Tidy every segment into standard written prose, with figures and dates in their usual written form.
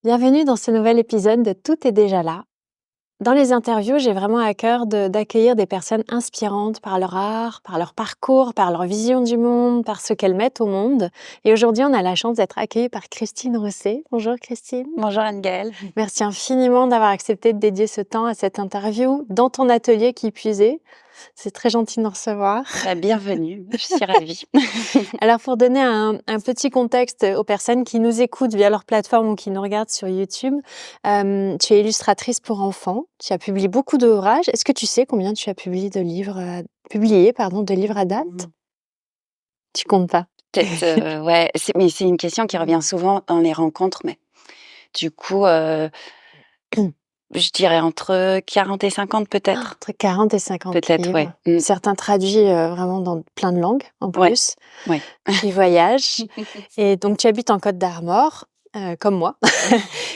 Bienvenue dans ce nouvel épisode de Tout est déjà là. Dans les interviews, j'ai vraiment à cœur d'accueillir des personnes inspirantes par leur art, par leur parcours, par leur vision du monde, par ce qu'elles mettent au monde. Et aujourd'hui, on a la chance d'être accueillis par Christine Rousset. Bonjour Christine. Bonjour Anne-Gaëlle. Merci infiniment d'avoir accepté de dédier ce temps à cette interview dans ton atelier qui puisait. C'est très gentil de nous recevoir. Bienvenue, je suis ravie. Alors, pour donner un petit contexte aux personnes qui nous écoutent via leur plateforme ou qui nous regardent sur YouTube, tu es illustratrice pour enfants. Tu as publié beaucoup d'ouvrages. Est-ce que tu sais combien tu as publié de livres, de livres à date? Tu comptes pas? Peut-être, ouais, mais c'est une question qui revient souvent dans les rencontres, mais du coup, je dirais entre 40 et 50 peut-être. Entre 40 et 50 Peut-être, ouais. livres. Certains traduits vraiment dans plein de langues en Ouais, plus. ouais. Qui voyagent. Et donc, tu habites en Côte d'Armor, comme moi.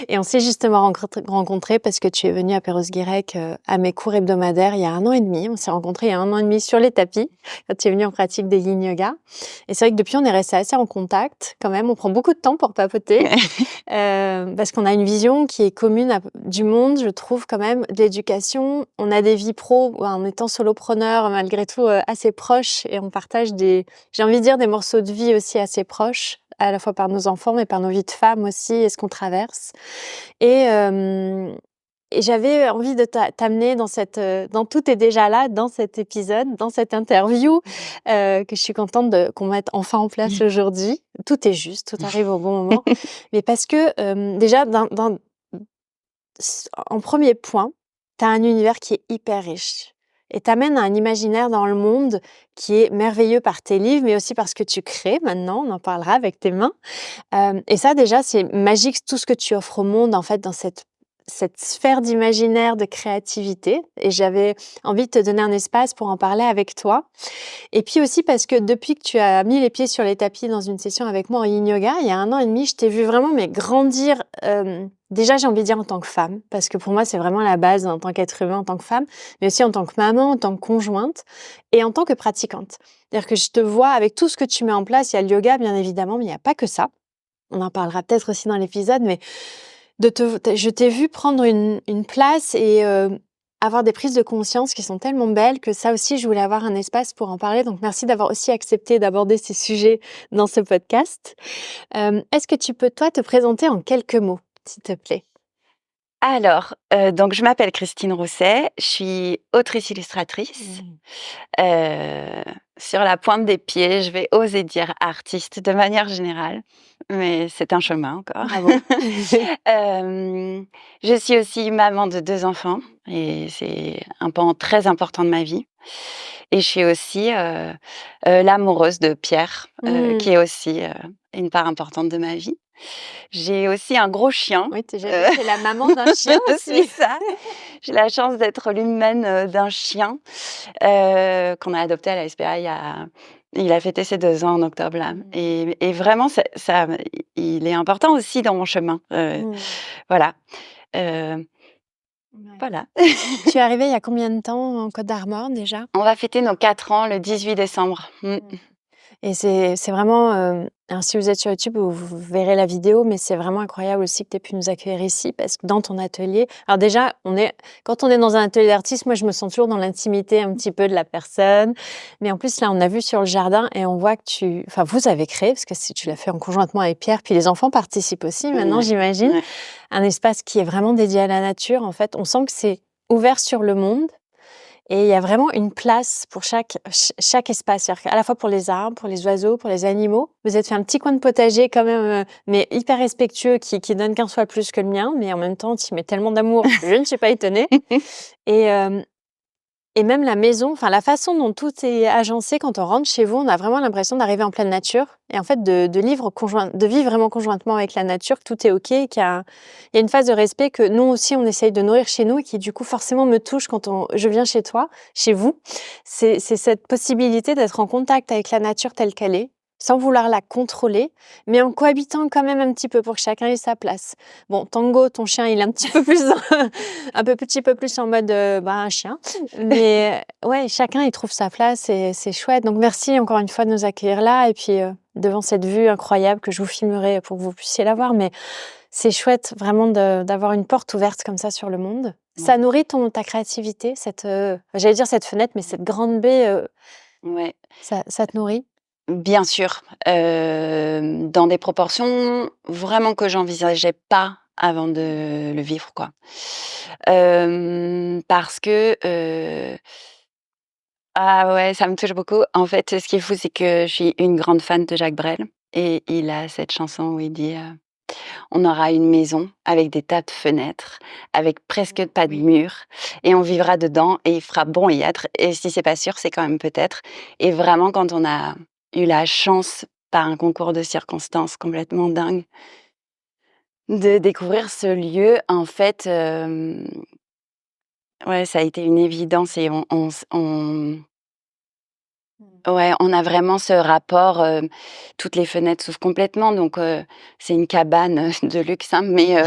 Et on s'est justement rencontrés parce que tu es venue à Perros-Guirec à mes cours hebdomadaires il y a 1 an et demi. On s'est rencontrés il y a 1 an et demi sur les tapis, quand tu es venue en pratique des yin yoga. Et c'est vrai que depuis, on est resté assez en contact quand même. On prend beaucoup de temps pour papoter parce qu'on a une vision qui est commune du monde, je trouve quand même, de l'éducation. On a des vies pro en étant solopreneur, malgré tout assez proches, et on partage j'ai envie de dire des morceaux de vie aussi assez proches, à la fois par nos enfants, mais par nos vies de femmes aussi, et ce qu'on traverse. Et j'avais envie de t'amener dans Tout est déjà là, dans cet épisode, dans cette interview, que je suis contente qu'on mette enfin en place aujourd'hui. Tout est juste, tout arrive au bon moment. Mais parce que, déjà, en premier point, tu as un univers qui est hyper riche. Et t'amènes un imaginaire dans le monde qui est merveilleux par tes livres, mais aussi par ce que tu crées maintenant, on en parlera avec tes mains. Et ça déjà, c'est magique tout ce que tu offres au monde en fait dans cette sphère d'imaginaire, de créativité. Et j'avais envie de te donner un espace pour en parler avec toi. Et puis aussi parce que depuis que tu as mis les pieds sur les tapis dans une session avec moi en yin yoga, il y a 1 an et demi, je t'ai vu vraiment grandir. Déjà, j'ai envie de dire en tant que femme, parce que pour moi, c'est vraiment la base en tant qu'être humain, en tant que femme, mais aussi en tant que maman, en tant que conjointe et en tant que pratiquante. C'est-à-dire que je te vois avec tout ce que tu mets en place. Il y a le yoga, bien évidemment, mais il n'y a pas que ça. On en parlera peut-être aussi dans l'épisode, mais je t'ai vu prendre une place et avoir des prises de conscience qui sont tellement belles que ça aussi, je voulais avoir un espace pour en parler. Donc, merci d'avoir aussi accepté d'aborder ces sujets dans ce podcast. Est-ce que tu peux, toi, te présenter en quelques mots, s'il te plaît? Alors, donc je m'appelle Christine Rousset, je suis autrice-illustratrice. Sur la pointe des pieds, je vais oser dire artiste de manière générale, mais c'est un chemin encore. Bravo. Je suis aussi maman de 2 enfants et c'est un pan très important de ma vie. Et je suis aussi, l'amoureuse de Pierre, qui est aussi, une part importante de ma vie. J'ai aussi un gros chien. Oui, tu es la maman d'un chien C'est aussi. ça. J'ai la chance d'être l'humaine, d'un chien, qu'on a adopté à la SPA il a fêté ses 2 ans en octobre là et vraiment il est important aussi dans mon chemin, voilà, heu, Ouais. voilà. Tu es arrivée il y a combien de temps en Côte d'Armor déjà? On va fêter nos 4 ans le 18 décembre. Et c'est vraiment, alors si vous êtes sur YouTube, vous verrez la vidéo, mais c'est vraiment incroyable aussi que tu aies pu nous accueillir ici parce que dans ton atelier alors déjà, quand on est dans un atelier d'artiste, moi je me sens toujours dans l'intimité un petit peu de la personne, mais en plus là, on a vu sur le jardin et on voit que vous avez créé, parce que tu l'as fait en conjointement avec Pierre, puis les enfants participent aussi maintenant, Ouais, j'imagine, ouais. un espace qui est vraiment dédié à la nature. En fait, on sent que c'est ouvert sur le monde. Et il y a vraiment une place pour chaque espace, c'est-à-dire qu'à la fois pour les arbres, pour les oiseaux, pour les animaux. Vous êtes fait un petit coin de potager quand même, mais hyper respectueux, qui donne 15 fois plus que le mien, mais en même temps, tu y mets tellement d'amour, je ne suis pas étonnée. Et et même la maison, enfin la façon dont tout est agencé quand on rentre chez vous, on a vraiment l'impression d'arriver en pleine nature et en fait de vivre vraiment conjointement avec la nature, que tout est OK, il y a une phase de respect que nous aussi on essaye de nourrir chez nous et qui du coup forcément me touche quand je viens chez toi, chez vous. C'est cette possibilité d'être en contact avec la nature telle qu'elle est, sans vouloir la contrôler, mais en cohabitant quand même un petit peu pour que chacun ait sa place. Bon, Tango, ton chien, il est un petit peu plus petit peu plus en mode un chien. Mais ouais, chacun il trouve sa place et c'est chouette. Donc merci encore une fois de nous accueillir là et puis devant cette vue incroyable que je vous filmerai pour que vous puissiez la voir. Mais C'est chouette vraiment d'avoir une porte ouverte comme ça sur le monde. Ouais. Ça nourrit ta créativité, j'allais dire cette fenêtre, mais cette grande baie, Ouais. ça te nourrit? Bien sûr, dans des proportions vraiment que j'envisageais pas avant de le vivre, quoi. Parce que, ah ouais, ça me touche beaucoup. En fait, ce qui est fou, c'est que je suis une grande fan de Jacques Brel et il a cette chanson où il dit, «On aura une maison avec des tas de fenêtres, avec presque pas de murs et on vivra dedans et il fera bon y être et si c'est pas sûr, c'est quand même peut-être» et vraiment quand on a eu la chance, par un concours de circonstances complètement dingue, de découvrir ce lieu, en fait, ouais, ça a été une évidence et ouais, on a vraiment ce rapport, toutes les fenêtres s'ouvrent complètement donc c'est une cabane, de luxe, hein, mais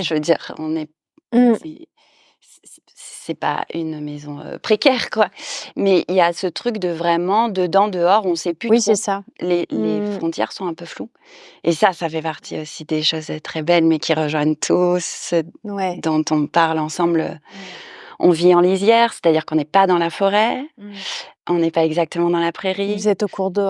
je veux dire, on est Mmh. c'est pas une maison, précaire, quoi. Mais il y a ce truc de vraiment dedans, dehors, on sait plus Oui, c'est trop. ça. Les Mmh. frontières sont un peu floues et ça fait partie aussi des choses, très belles, mais qui rejoignent tous ceux Ouais. dont on parle ensemble, On vit en lisière, c'est-à-dire qu'on n'est pas dans la forêt, Mmh. on n'est pas exactement dans la Vous prairie. êtes au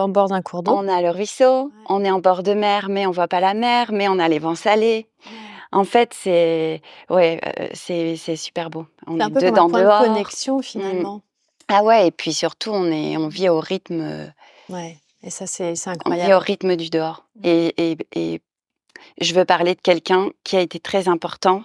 bord d'un cours d'eau? On a le ruisseau, Ouais. on est en bord de mer, mais on voit pas la mer, mais on a les vents salés. Ouais. En fait, c'est ouais, c'est super beau. On C'est un est peu comme un dedans, point de dehors. connexion Mmh. finalement. Ah ouais et puis surtout on Mmh. vit au rythme, Ouais, et ça c'est on vit au incroyable. rythme du dehors Mmh. et je veux parler de quelqu'un qui a été très important,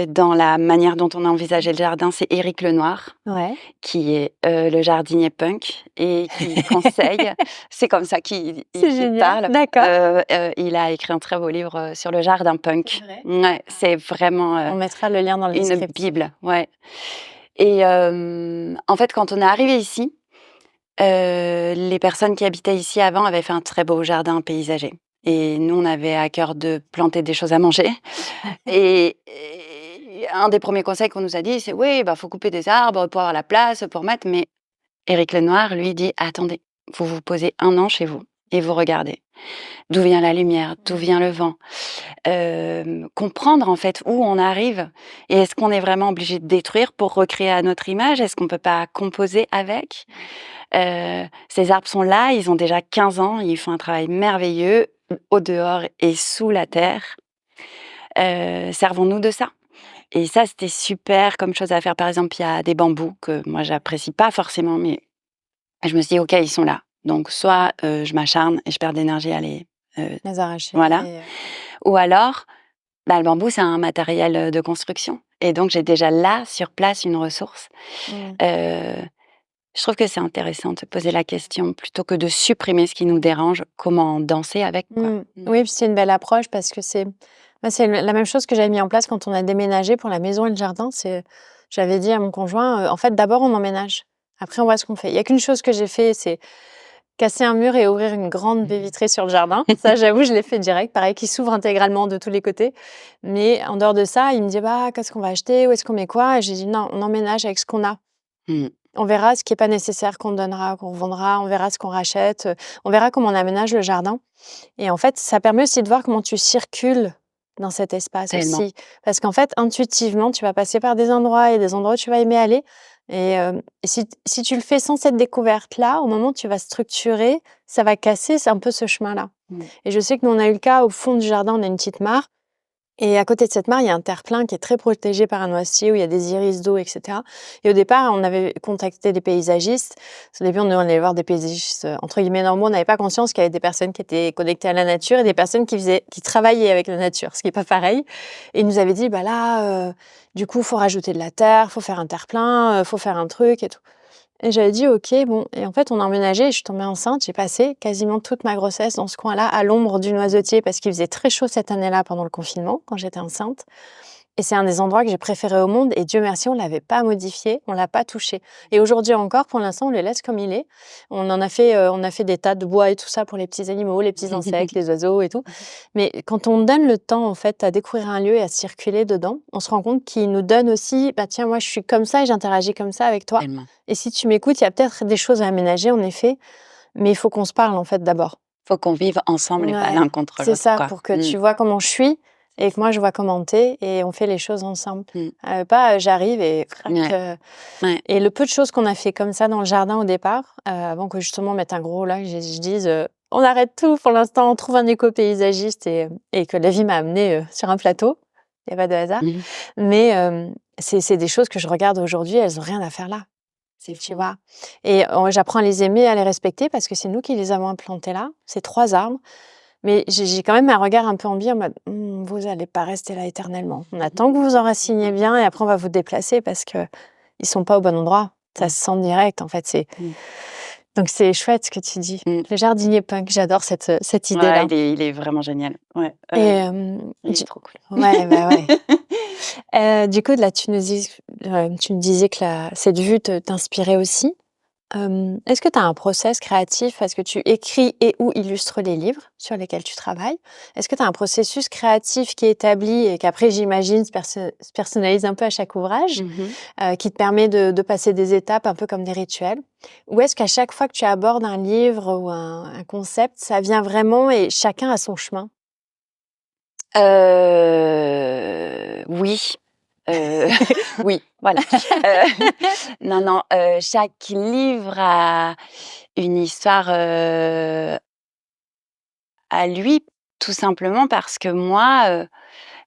dans la manière dont on a envisagé le jardin, c'est Éric Lenoir, Ouais. qui est, le jardinier punk et qui conseille c'est comme ça C'est qu'il génial, parle. d'accord. Il a écrit un très beau livre, sur le jardin C'est punk. vrai? Ouais, Ah. c'est vraiment, On mettra le lien dans le une descriptif. bible, ouais et en fait, quand on est arrivé ici, les personnes qui habitaient ici avant avaient fait un très beau jardin paysager et nous, on avait à cœur de planter des choses à manger et un des premiers conseils qu'on nous a dit, c'est: «Oui, bah, faut couper des arbres pour avoir la place, pour mettre» mais Éric Lenoir, lui, dit: «Attendez, vous vous posez 1 an chez vous et vous regardez. D'où vient la lumière? D'où Mmh. vient le vent?» Comprendre, en fait, où on arrive et est-ce qu'on est vraiment obligé de détruire pour recréer à notre image? Est-ce qu'on peut pas composer avec? Ces arbres sont là, ils ont déjà 15 ans, ils font un travail merveilleux, au dehors et sous la terre. Servons-nous de ça et ça, c'était super comme chose à faire. Par exemple, il y a des bambous que moi, j'apprécie pas forcément, mais je me suis dit: «OK, ils sont là». Donc soit, je m'acharne et je perds d'énergie à les, heu Les arracher voilà et ou alors, bah, le bambou, c'est un matériel, de construction et donc j'ai déjà là, sur place, une ressource. mmh. Heu, je trouve que c'est intéressant de se poser la question plutôt que de supprimer ce qui nous dérange, comment danser avec, quoi. Mmh. Mmh. Oui, puis c'est une belle approche parce que c'est la même chose que j'avais mis en place quand on a déménagé pour la maison et le jardin. J'avais dit à mon conjoint, en fait, d'abord on emménage, après on voit ce qu'on fait. Il y a qu'une chose que j'ai fait, c'est casser un mur et ouvrir une grande baie vitrée sur le jardin. Ça, j'avoue, je l'ai fait direct, pareil, qui s'ouvre intégralement de tous les côtés. Mais en dehors de ça, il me dit: «Bah, qu'est-ce qu'on va acheter? Où est-ce qu'on met quoi?» Et j'ai dit: «Non, on emménage avec ce qu'on a. Mmh. On verra ce qui est pas nécessaire, qu'on donnera, qu'on revendra, on verra ce qu'on rachète, on verra comment on aménage le jardin». Et en fait, ça permet aussi de voir comment tu circules dans cet espace Tellement. aussi. Parce qu'en fait, intuitivement, tu vas passer par des endroits et des endroits où tu vas aimer aller. Et si tu le fais sans cette découverte-là, au moment où tu vas structurer, ça va casser c'est un peu ce chemin-là. Mmh. Et je sais que nous, on a eu le cas au fond du jardin, on a une petite mare. Et à côté de cette mare, il y a un terre-plein qui est très protégé par un noisetier où il y a des iris d'eau, et cetera. Et au départ, on avait contacté des paysagistes. Au début, on allait voir des paysagistes, entre guillemets, normaux. On n'avait pas conscience qu'il y avait des personnes qui étaient connectées à la nature et des personnes qui travaillaient avec la nature, ce qui est pas pareil. Et ils nous avaient dit, bah là, du coup, faut rajouter de la terre, faut faire un terre-plein, faut faire un truc et tout. Et j'avais dit: «OK, bon» et en fait, on a emménagé et je suis tombée enceinte. J'ai passé quasiment toute ma grossesse dans ce coin-là, à l'ombre du noisetier parce qu'il faisait très chaud cette année-là pendant le confinement, quand j'étais enceinte. Et c'est un des endroits que j'ai préféré au monde et Dieu merci, on l'avait pas modifié, on l'a pas touché. Et aujourd'hui encore, pour l'instant, on le laisse comme il est. On a fait des tas de bois et tout ça pour les petits animaux, les petits insectes, les oiseaux et tout. Mais quand on donne le temps, en fait, à découvrir un lieu et à circuler dedans, on se rend compte qu'il nous donne aussi: «Bah, tiens, moi, je suis comme ça et j'interagis comme ça avec toi. Tellement. Et si tu m'écoutes, il y a peut-être des choses à aménager, en effet, mais il faut qu'on se parle, en fait, d'abord». Faut qu'on vive ensemble et pas Ouais, l'un contre c'est l'autre, ça, quoi. pour que Mmh. tu vois comment je suis et que moi je vois commenter et on fait les choses ensemble. Mmh. J'arrive et crac. Ouais. Ouais. Et le peu de choses qu'on a fait comme ça dans le jardin au départ, avant que justement on mette un gros lac, je dise on arrête tout pour l'instant, on trouve un éco-paysagiste et que la vie m'a amené sur un plateau. Il n'y a pas de hasard. Mmh. Mais c'est des choses que je regarde aujourd'hui, elles n'ont rien à faire là. C'est Tu fou. vois? Et j'apprends à les aimer, à les respecter parce que c'est nous qui les avons implantés là. C'est 3 arbres, mais j'ai quand même un regard un peu ambigu en mode: vous allez pas rester là éternellement. On attend que vous vous enraciniez bien et après on va vous déplacer parce qu'ils sont pas au bon endroit. Ça Mmh. se sent direct en fait, Mmh. donc c'est chouette ce que tu dis. Mmh. Le jardinier punk, j'adore cette Ouais, idée-là. il est vraiment génial. Ouais, Et il du est trop cool. ouais, bah, ouais. Du coup, là, tu me disais que cette vue t'inspirait aussi. Est-ce que tu as un process créatif? Est-ce que tu écris et ou illustres les livres sur lesquels tu travailles? Est-ce que tu as un processus créatif qui est établi et qu'après, j'imagine, se personnalise un peu à chaque ouvrage, Mmh. qui te permet de passer des étapes un peu comme des rituels? Ou est-ce qu'à chaque fois que tu abordes un livre ou un concept, ça vient vraiment et chacun a son chemin? Oui, heu, oui, voilà. Non, non, chaque livre a une histoire, à lui, tout simplement parce que moi,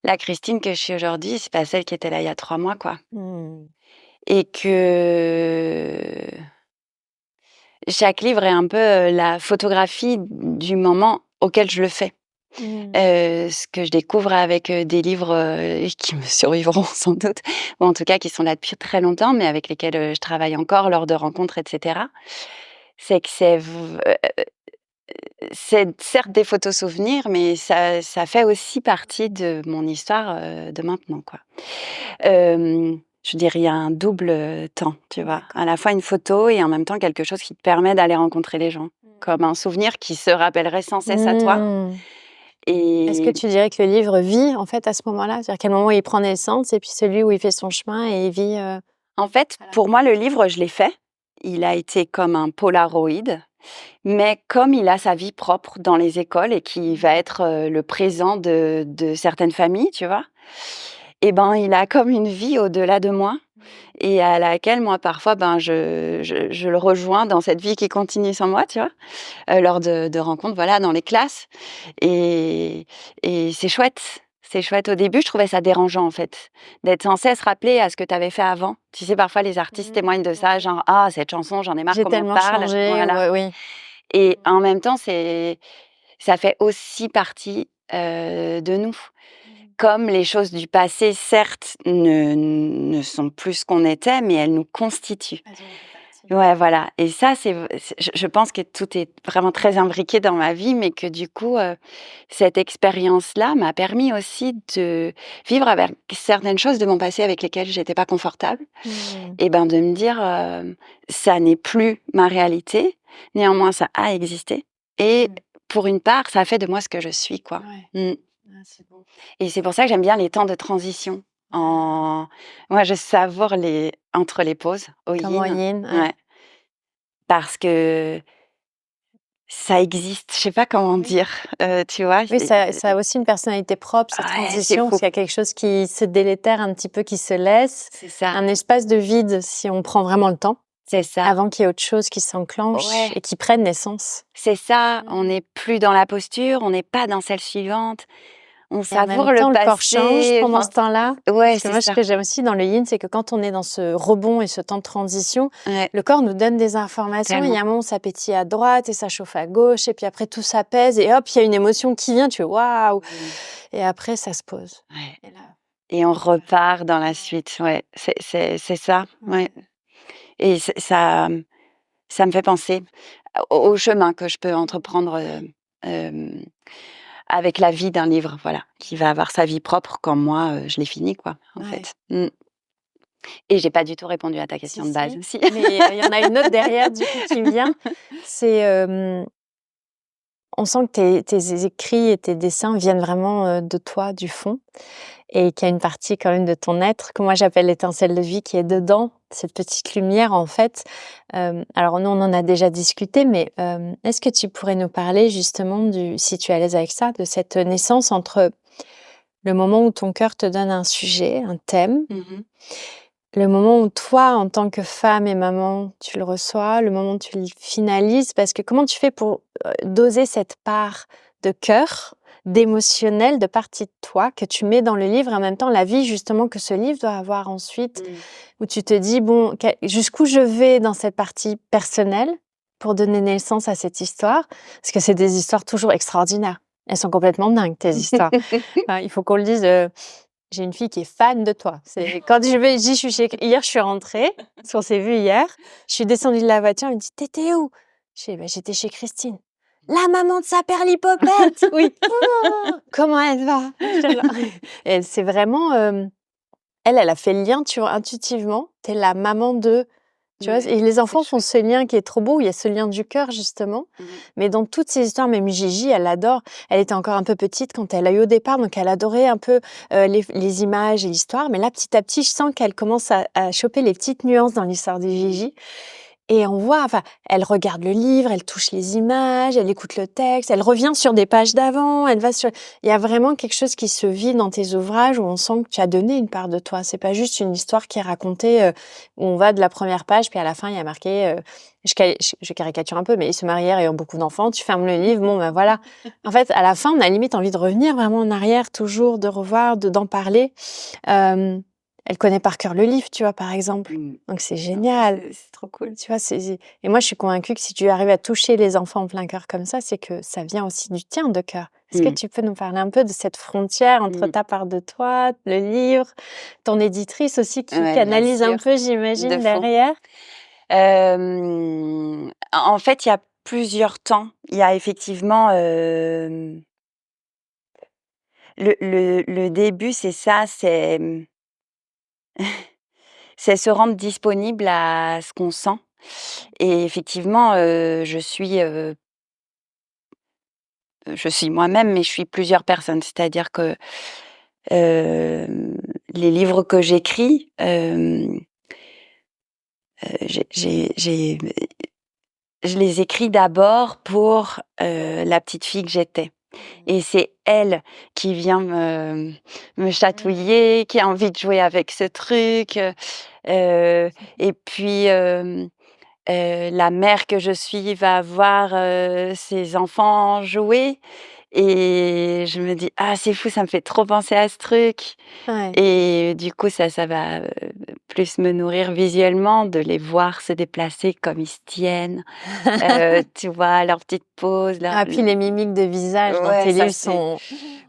la Christine que je suis aujourd'hui, c'est pas celle qui était là il y a 3 mois, quoi. Mmh. Et que chaque livre est un peu, la photographie du moment auquel je le fais. Mmh. Ce que je découvre avec, des livres, qui me survivront sans doute, ou en tout cas qui sont là depuis très longtemps, mais avec lesquels, je travaille encore lors de rencontres et cetera, c'est que c'est certes des photos souvenirs, mais ça fait aussi partie de mon histoire, de maintenant, quoi. Je dirais, il y a un double, temps, tu vois? D'accord. À la fois une photo et en même temps quelque chose qui te permet d'aller rencontrer les gens, comme un souvenir qui se rappellerait sans cesse à toi. Mmh. Est-ce que Et tu dirais que le livre vit, en fait, à ce moment-là? C'est-à-dire quel moment il prend naissance et puis celui où il fait son chemin et il vit, en fait, à la pour moi, le livre, je l'ai fait. Il a été comme un Polaroid, mais comme il a sa vie propre dans les écoles et qui va être, le présent de certaines familles, tu vois? Et ben, il a comme une vie au-delà de moi et à laquelle moi, parfois, ben, je le rejoins dans cette vie qui continue sans moi, tu vois? Lors de rencontres, voilà, dans les classes et et c'est chouette. C'est chouette. Au début, je trouvais ça dérangeant, en fait, d'être sans cesse rappelé à ce que tu avais fait avant. Tu sais, parfois, les artistes témoignent de ça, Ouais. genre: «Ah, cette chanson, j'en ai marre J'ai qu'on m'en tellement parle». changé, Voilà. ouais, oui. Et en même temps, ça fait aussi partie, de nous. Comme les choses du passé, certes, ne sont plus ce qu'on était, mais elles nous constituent. Elles en font partie. Ouais, voilà. Et ça, je pense que tout est vraiment très imbriqué dans ma vie, mais que du coup, cette expérience-là m'a permis aussi de vivre avec certaines choses de mon passé avec lesquelles j'étais pas confortable Mmh. et ben, de me dire, «Ça n'est plus ma réalité, néanmoins ça a existé et Mmh. pour une part, ça a fait de moi ce que je suis, quoi». Ouais. Mmh. Ah, c'est beau. Et c'est pour ça que j'aime bien les temps de transition. Ah. En Moi, je savoure entre les pauses au Comme en yin. yin, ouais. Ouais, parce que ça existe, je sais pas comment Oui. dire, tu vois? Oui, ça a aussi une personnalité propre, cette Ouais, c'est transition, parce fou. qu'il y a quelque chose qui se délétère un petit peu, qui se laisse, C'est ça, un espace de vide si on prend vraiment le temps, c'est ça. avant qu'il y ait autre chose qui s'enclenche Ouais, et qui prenne naissance. c'est ça. On Mmh. n'est plus dans la posture, on n'est pas dans celle suivante. On Et en même savoure le temps, le corps change passé, pendant enfin, ce temps-là. ouais, Parce que c'est moi, ce ça. que j'aime aussi dans le yin, c'est que quand on est dans ce rebond et ce temps de transition, Ouais, le corps nous donne des informations. Il y tellement. a un moment, ça pétille à droite et ça chauffe à gauche. Et puis après, tout s'apaise. Et hop, il y a une émotion qui vient. Tu fais waouh! Mmh. Et après, ça se pose. Ouais, Et là, et on voilà. repart dans la suite, ouais, c'est ça, ouais. Ouais. Et ça me fait penser au chemin que je peux entreprendre, hem, avec la vie d'un livre, voilà, qui va avoir sa vie propre quand moi, je l'ai fini, quoi, en Ouais. fait. Mmh. Et j'ai pas du tout répondu à ta Si, question de base si. aussi. Mais il y en a une autre derrière, du coup, qui me vient. C'est on sent que tes écrits et tes dessins viennent vraiment de toi, du fond. Et qu'il y a une partie quand même de ton être, que moi j'appelle l'étincelle de vie qui est dedans, cette petite lumière en fait. Alors nous on en a déjà discuté, mais est-ce que tu pourrais nous parler justement si tu es à l'aise avec ça, de cette naissance entre le moment où ton cœur te donne un sujet, un thème, Mmh. le moment où toi, en tant que femme et maman, tu le reçois, le moment où tu le finalises, parce que comment tu fais pour doser cette part de cœur, d'émotionnel, de partie de toi que tu mets dans le livre et en même temps la vie justement que ce livre doit avoir ensuite, Mmh. où tu te dis, bon, jusqu'où je vais dans cette partie personnelle pour donner naissance à cette histoire, parce que c'est des histoires toujours extraordinaires. Elles sont complètement dingues, tes histoires. Enfin, il faut qu'on le dise. J'ai une fille qui est fan de toi. C'est quand je suis chez hier, je suis rentrée, parce qu'on s'est vu hier. Je suis descendue de la voiture, elle me dit: «Tu où?» Je fais: «Bah, j'étais chez Christine». «La maman de sa perlipopette?» «Oui». «Oh, comment elle va?» J'étais là et c'est vraiment, elle a fait le lien, tu vois, intuitivement. Tu es la maman de, tu vois? Ouais, Et les c'est enfants font chouette. ce lien qui est trop beau, il y a ce lien du cœur justement. Mmh. Mais dans toutes ces histoires, même Gigi, elle adore. Elle était encore un peu petite quand elle a eu au départ, donc elle adorait un peu, les images et l'histoire. Mais là, petit à petit, je sens qu'elle commence à choper les petites nuances dans l'histoire de Mmh. Gigi. Et on voit, enfin, elle regarde le livre, elle touche les images, elle écoute le texte, elle revient sur des pages d'avant, elle va sur... Il y a vraiment quelque chose qui se vit dans tes ouvrages où on sent que tu as donné une part de toi. C'est pas juste une histoire qui est racontée, où on va de la première page, puis à la fin, il y a marqué, je caricature un peu, mais ils se marièrent et ont beaucoup d'enfants, tu fermes le livre, bon ben voilà. En fait, à la fin, on a limite envie de revenir vraiment en arrière, toujours, de revoir, d'en parler. Euh, Elle connaît par cœur le livre, tu vois, par exemple. Mmh. Donc c'est Ah, génial. c'est trop cool. Tu vois, et moi, je suis convaincue que si tu arrives à toucher les enfants en plein cœur comme ça, c'est que ça vient aussi du tien de cœur. Est-ce que Mmh. tu peux nous parler un peu de cette frontière entre Mmh. ta part de toi, le livre, ton éditrice aussi qui Ouais, bien canalise un sûr, peu, de j'imagine, fond. derrière? En fait, il y a plusieurs temps. Il y a effectivement, le début, c'est ça, c'est se rendre disponible à ce qu'on sent et effectivement, je suis moi-même, mais je suis plusieurs personnes. C'est-à-dire que, les livres que j'écris, j'ai je les écris d'abord pour, la petite fille que j'étais et c'est elle qui vient me chatouiller, qui a envie de jouer avec ce truc, et puis, la mère que je suis va voir, ses enfants jouer et je me dis: «Ah c'est fou, ça me fait trop penser à ce truc» Ouais. et du coup ça va, plus me nourrir visuellement de les voir se déplacer comme ils se tiennent, tu vois? Leurs petites poses, leur Ah, puis les mimiques de visage dans ouais tes ça livres c'est sont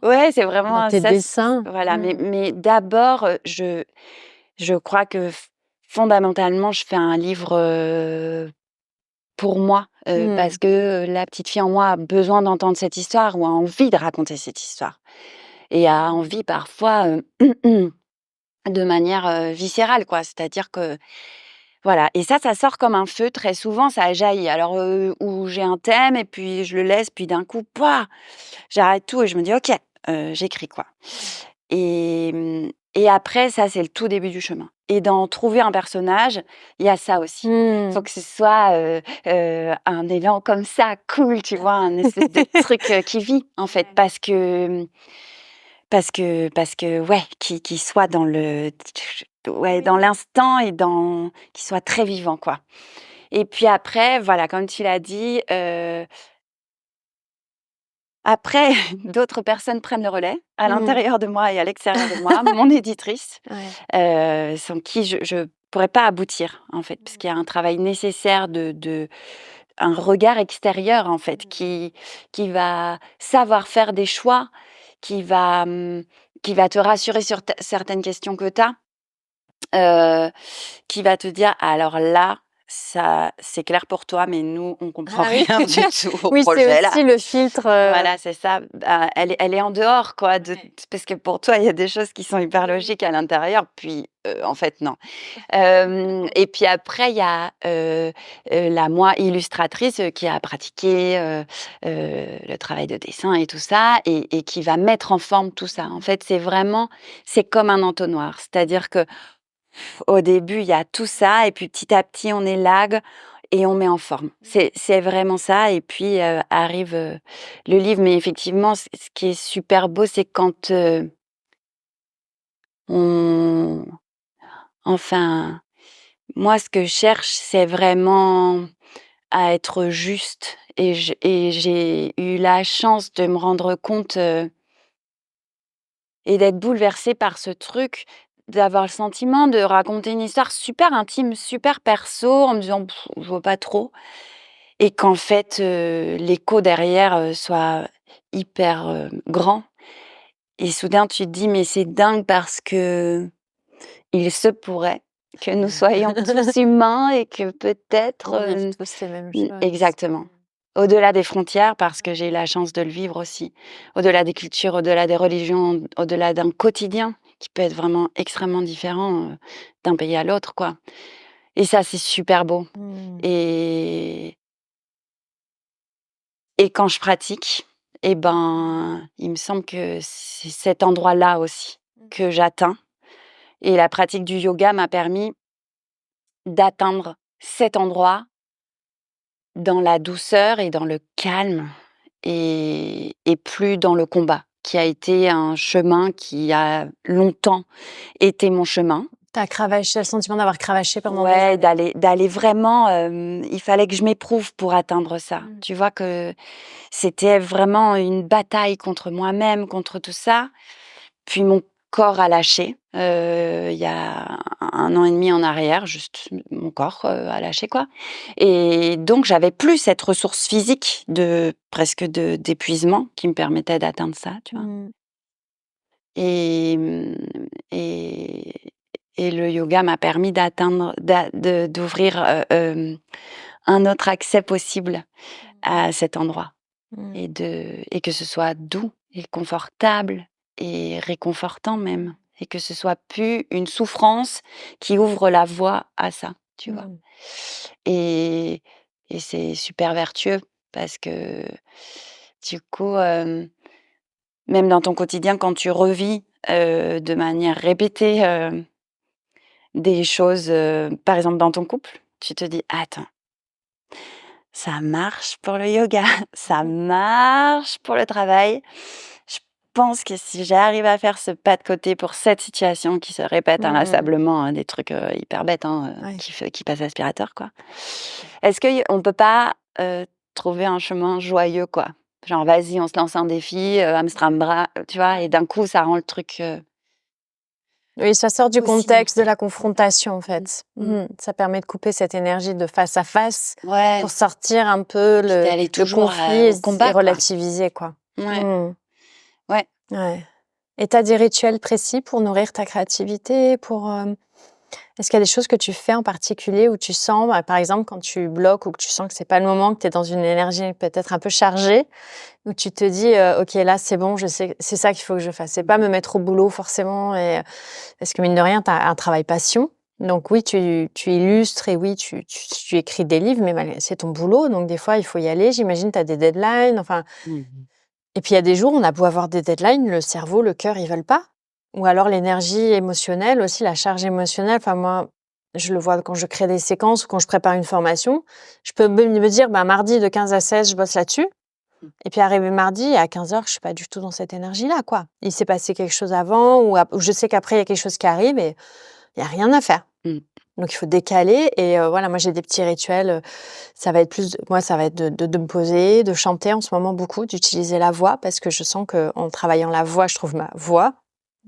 ouais c'est dans vraiment tes ça dessins. voilà mais Mmh. d'abord, je crois que fondamentalement je fais un livre, pour moi, Mmh. parce que, la petite fille en moi a besoin d'entendre cette histoire ou a envie de raconter cette histoire et a envie parfois, de manière, viscérale quoi. C'est-à-dire que voilà et ça sort comme un feu très souvent, ça jaillit. Alors, où j'ai un thème et puis je le laisse, puis d'un coup, pouah! J'arrête tout et je me dis: «OK, j'écris quoi» et après ça, c'est le tout début du chemin et dans trouver un personnage, il y a ça aussi. Il faut Mmh. que ce soit, un élan comme ça, cool, tu vois? Un espèce de truc, qui vit, en fait, parce que ouais, qui soit dans le ouais, dans Oui. l'instant et dans qui soit très vivant, quoi et puis après, voilà, comme tu l'as dit, après d'autres personnes prennent le relais, à Mmh. l'intérieur de moi et à l'extérieur de moi. Mon éditrice, Ouais. sans qui je pourrais pas aboutir, en fait, parce qu'il y a un travail nécessaire de un regard extérieur, en fait, qui va savoir faire des choix, qui va, qui va te rassurer sur t certaines questions que tu as. Qui va te dire: «Alors là, ça c'est clair pour toi, mais nous, on comprend Ah oui. rien du tout au Oui, c'est projet là». aussi le filtre, Voilà, c'est ça. Bah, elle est en dehors quoi de Ouais. parce que pour toi, il y a des choses qui sont hyper logiques à l'intérieur, puis, en fait, non. Et puis après, il y a, la moi illustratrice, qui a pratiqué, le travail de dessin et tout ça et qui va mettre en forme tout ça. En fait, c'est comme un entonnoir. C'est-à-dire que au début, il y a tout ça et puis petit à petit, on élague et on met en forme. C'est vraiment ça et puis, arrive, le livre. Mais effectivement, ce qui est super beau, c'est quand, Enfin, moi, ce que je cherche, c'est vraiment à être juste et j'ai eu la chance de me rendre compte, et d'être bouleversée par ce truc, d'avoir le sentiment de raconter une histoire super intime, super perso, en me disant: «Je vois pas trop» et qu'en fait, l'écho derrière, soit hyper, grand et soudain tu te dis: «Mais c'est dingue parce qu'il se pourrait que nous soyons tous humains et que peut-être, On vit tous les mêmes Mmh, choses. exactement. Au-delà des frontières, parce que j'ai eu la chance de le vivre aussi. Au-delà des cultures, au-delà des religions, au-delà d'un quotidien qui peut être vraiment extrêmement différent, d'un pays à l'autre, quoi. Et ça, c'est super beau. Mmh. Et et quand je pratique, et ben, il me semble que c'est cet endroit-là aussi que j'atteins. Et la pratique du yoga m'a permis d'atteindre cet endroit dans la douceur et dans le calme et plus dans le combat, qui a été un chemin qui a longtemps été mon chemin. Tu cravaché, le sentiment d'avoir cravaché pendant des Ouais, années. d'aller vraiment, il fallait que je m'éprouve pour atteindre ça. Mmh. Tu vois que c'était vraiment une bataille contre moi-même, contre tout ça. Puis mon corps a lâché, il y a 1 an et demi en arrière, juste mon corps, a lâché, quoi. Et donc j'avais plus cette ressource physique de presque d'épuisement qui me permettait d'atteindre ça, tu vois? Mmh. Et et le yoga m'a permis d'atteindre d'ouvrir, un autre accès possible à cet endroit Mmh. et que ce soit doux et confortable et réconfortant même et que ce soit plus une souffrance qui ouvre la voie à ça, tu vois? Mmh. Et c'est super vertueux parce que du coup, même dans ton quotidien quand tu revis, de manière répétée, des choses, par exemple dans ton couple, tu te dis: «Attends, ça marche pour le yoga, ça marche pour le travail. Je pense que si j'arrive à faire ce pas de côté pour cette situation qui se répète Mmh. inlassablement, hein, des trucs, hyper bêtes, hein, Ouais. qui passe aspirateur, quoi. Est-ce qu'on peut pas, trouver un chemin joyeux, quoi? Genre, vas-y, on se lance un défi, Amsterdam, tu vois? Et d'un coup, ça rend le truc, Oui, ça sort du possible. contexte de la confrontation, en Mmh. fait. Mmh. Mmh. Ça permet de couper cette énergie de face à face Ouais, pour sortir un peu puis le d'aller le toujours, conflit au et combat, quoi. relativiser, quoi. Ouais, Mmh. ouais. Ouais. Et tu as des rituels précis pour nourrir ta créativité, pour, est-ce qu'il y a des choses que tu fais en particulier où tu sens, bah, par exemple, quand tu bloques ou que tu sens que c'est pas le moment, que tu es dans une énergie peut-être un peu chargée, où tu te dis: «OK, là, c'est bon, je sais, c'est ça qu'il faut que je fasse». C'est pas me mettre au boulot forcément et parce que mine de rien, tu as un travail passion. Donc oui, tu illustres et oui, tu écris des livres, mais c'est ton boulot, donc des fois, il faut y aller. J'imagine, tu as des deadlines, enfin Mmh. et puis il y a des jours, on a beau avoir des deadlines, le cerveau, le cœur, ils veulent pas. Ou alors l'énergie émotionnelle aussi, la charge émotionnelle. Enfin moi, je le vois quand je crée des séquences ou quand je prépare une formation. Je peux me dire: «Bah, mardi de 15 à 16, je bosse là-dessus» et puis arrivé mardi à 15 heures, je suis pas du tout dans cette énergie-là, quoi. Il s'est passé quelque chose avant ou je sais qu'après il y a quelque chose qui arrive et il y a rien à faire. Mmh. Donc il faut décaler et voilà, moi j'ai des petits rituels, ça va être plus moi ça va être de me poser, de chanter en ce moment beaucoup, d'utiliser la voix parce que je sens qu'en travaillant la voix, je trouve ma voix,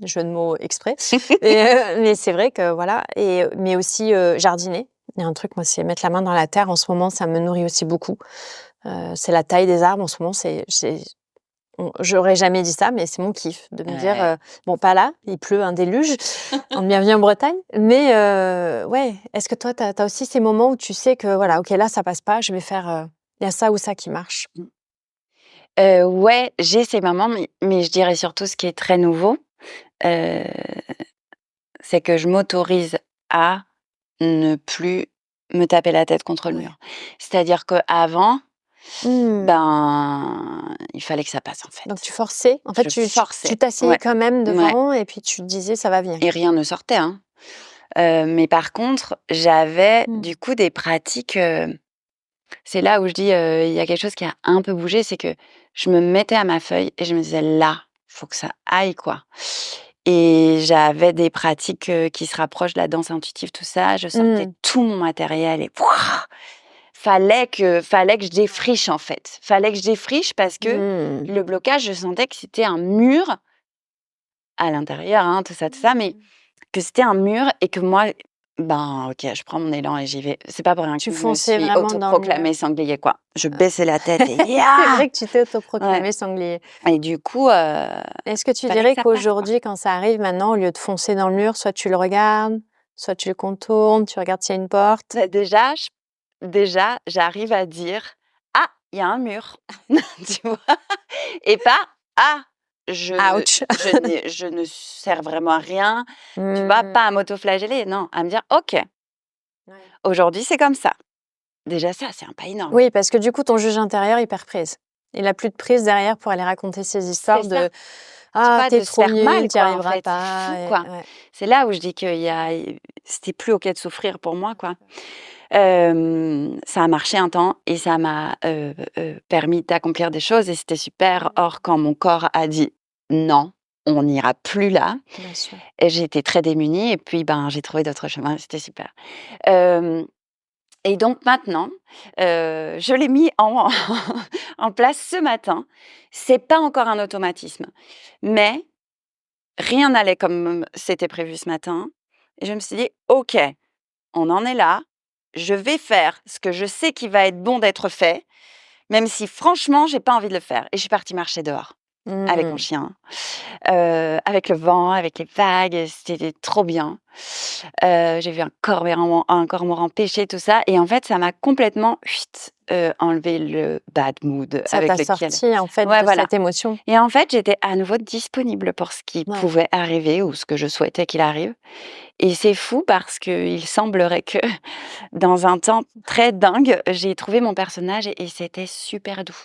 jeu de mots exprès et mais c'est vrai que voilà et mais aussi, jardiner. Il y a un truc, moi, c'est mettre la main dans la terre en ce moment, ça me nourrit aussi beaucoup. C'est la taille des arbres en ce moment, c'est j'aurais jamais dit ça, mais c'est mon kiff de me dire, Ouais. bon pas là, il pleut un déluge, en bienvenue en Bretagne, mais ouais. Est-ce que toi, tu as aussi ces moments où tu sais que voilà, OK, là, ça passe pas, je vais faire, il y a ça ou ça qui marche? Mmh. Ouais, j'ai ces moments, mais je dirais surtout ce qui est très nouveau, heu, c'est que je m'autorise à ne plus me taper la tête contre le Ouais. mur. C'est-à-dire qu'avant, Mmh. ben, il fallait que ça passe, en Donc fait. tu forçais? En fait, Je tu forçais, t'asseyais ouais, quand même ouais devant et puis tu te disais: «Ça va venir». et rien ne sortait, hein. Mais par contre, j'avais Mmh. du coup des pratiques, c'est là où je dis, il y a quelque chose qui a un peu bougé, c'est que je me mettais à ma feuille et je me disais: «Là, faut que ça aille, quoi» et j'avais des pratiques, qui se rapprochent de la danse intuitive, tout ça. Je sortais tout mon matériel et pouah! Fallait que je défriche, en fait. Fallait que je défriche parce que le blocage, je sentais que c'était un mur à l'intérieur, hein, tout ça, mais que c'était un mur et que moi, ben, OK, je prends mon élan et j'y vais. C'est pas pour rien que Tu je me fonçais suis vraiment dans le mur. autoproclamée sanglier, quoi. Je baissais la tête et C'est ya! vrai que tu t'es Ouais. autoproclamé sanglier. Et du coup, Est-ce que tu fallait dirais que ça passe, quoi. qu'aujourd'hui, quand ça arrive maintenant, au lieu de foncer dans le mur, soit tu le regardes, soit tu le contournes, tu regardes s'il y a une porte? Bah, déjà, j'arrive à dire: «Ah, il y a un mur», tu vois? Et pas: «Ah, je Ouch! je ne sers vraiment à rien», tu vois? Mmh. Pas à m'autoflageller, non, à me dire: «OK, Ouais. aujourd'hui, c'est comme ça». Déjà ça, c'est un pas énorme. Oui, parce que du coup, ton juge intérieur, il perd prise. Il a plus de prise derrière pour aller raconter ses C'est histoires ça, de: tu «Ah, vois? tu De es se trop faire nul, mal, tu y quoi, en arriveras fait, c'est pas» fou, et quoi. ouais. C'est là où je dis qu'il y a c'était plus OK de souffrir pour moi, quoi. Ça a marché un temps et ça m'a, permis d'accomplir des choses et c'était super. Or, quand mon corps a dit: «Non, on n'ira plus là», Bien sûr. et j'ai été très démunie et puis, ben, j'ai trouvé d'autres chemins, c'était super. Hem Et donc maintenant, je l'ai mis en en place ce matin. C'est pas encore un automatisme, mais rien n'allait comme c'était prévu ce matin et je me suis dit: «OK, on en est là. Je vais faire ce que je sais qui va être bon d'être fait, même si franchement j'ai pas envie de le faire», et je suis partie marcher dehors avec mon Mmh. chien. Avec le vent, avec les vagues, c'était trop bien. J'ai vu un cormoran pêcher, tout ça, et en fait, ça m'a complètement enlevé le bad mood Ça avec t'a lequel sorti, en fait, ouais, de voilà, cette émotion. et en fait, j'étais à nouveau disponible pour ce qui Ouais. pouvait arriver ou ce que je souhaitais qu'il arrive, et c'est fou parce qu'il semblerait que dans un temps très dingue, j'ai trouvé mon personnage et c'était super doux.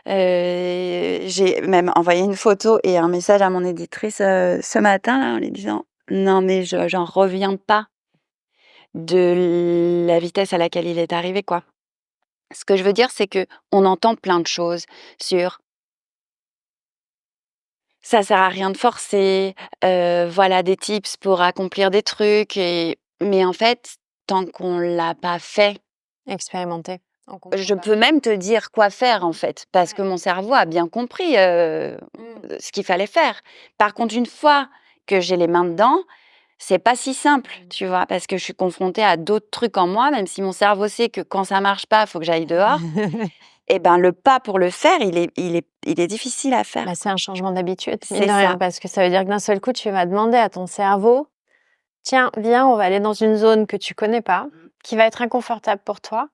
J'ai même envoyé une photo et un message à mon éditrice, ce matin là, en lui disant: «Non mais j'en reviens pas de la vitesse à laquelle il est arrivé, quoi». Ce que je veux dire, c'est que on entend plein de choses sur: «Ça sert à rien de forcer», voilà des tips pour accomplir des trucs, mais en fait, tant qu'on l'a pas fait, Expérimenté, on comprend je pas. peux même te dire quoi faire, en fait, parce que Ouais. mon cerveau a bien compris, Mmh. ce qu'il fallait faire. Par contre, une fois que j'ai les mains dedans, c'est pas si simple, tu vois? Parce que je suis confrontée à d'autres trucs en moi, même si mon cerveau sait que quand ça marche pas, il faut que j'aille dehors, et ben, le pas pour le faire, il est difficile à Bah, faire, c'est quoi. un changement d'habitude, mine C'est de rien, ça. parce que ça veut dire que d'un seul coup, tu vas demander à ton cerveau: «Tiens, viens, on va aller dans une zone que tu connais pas, qui va être inconfortable pour toi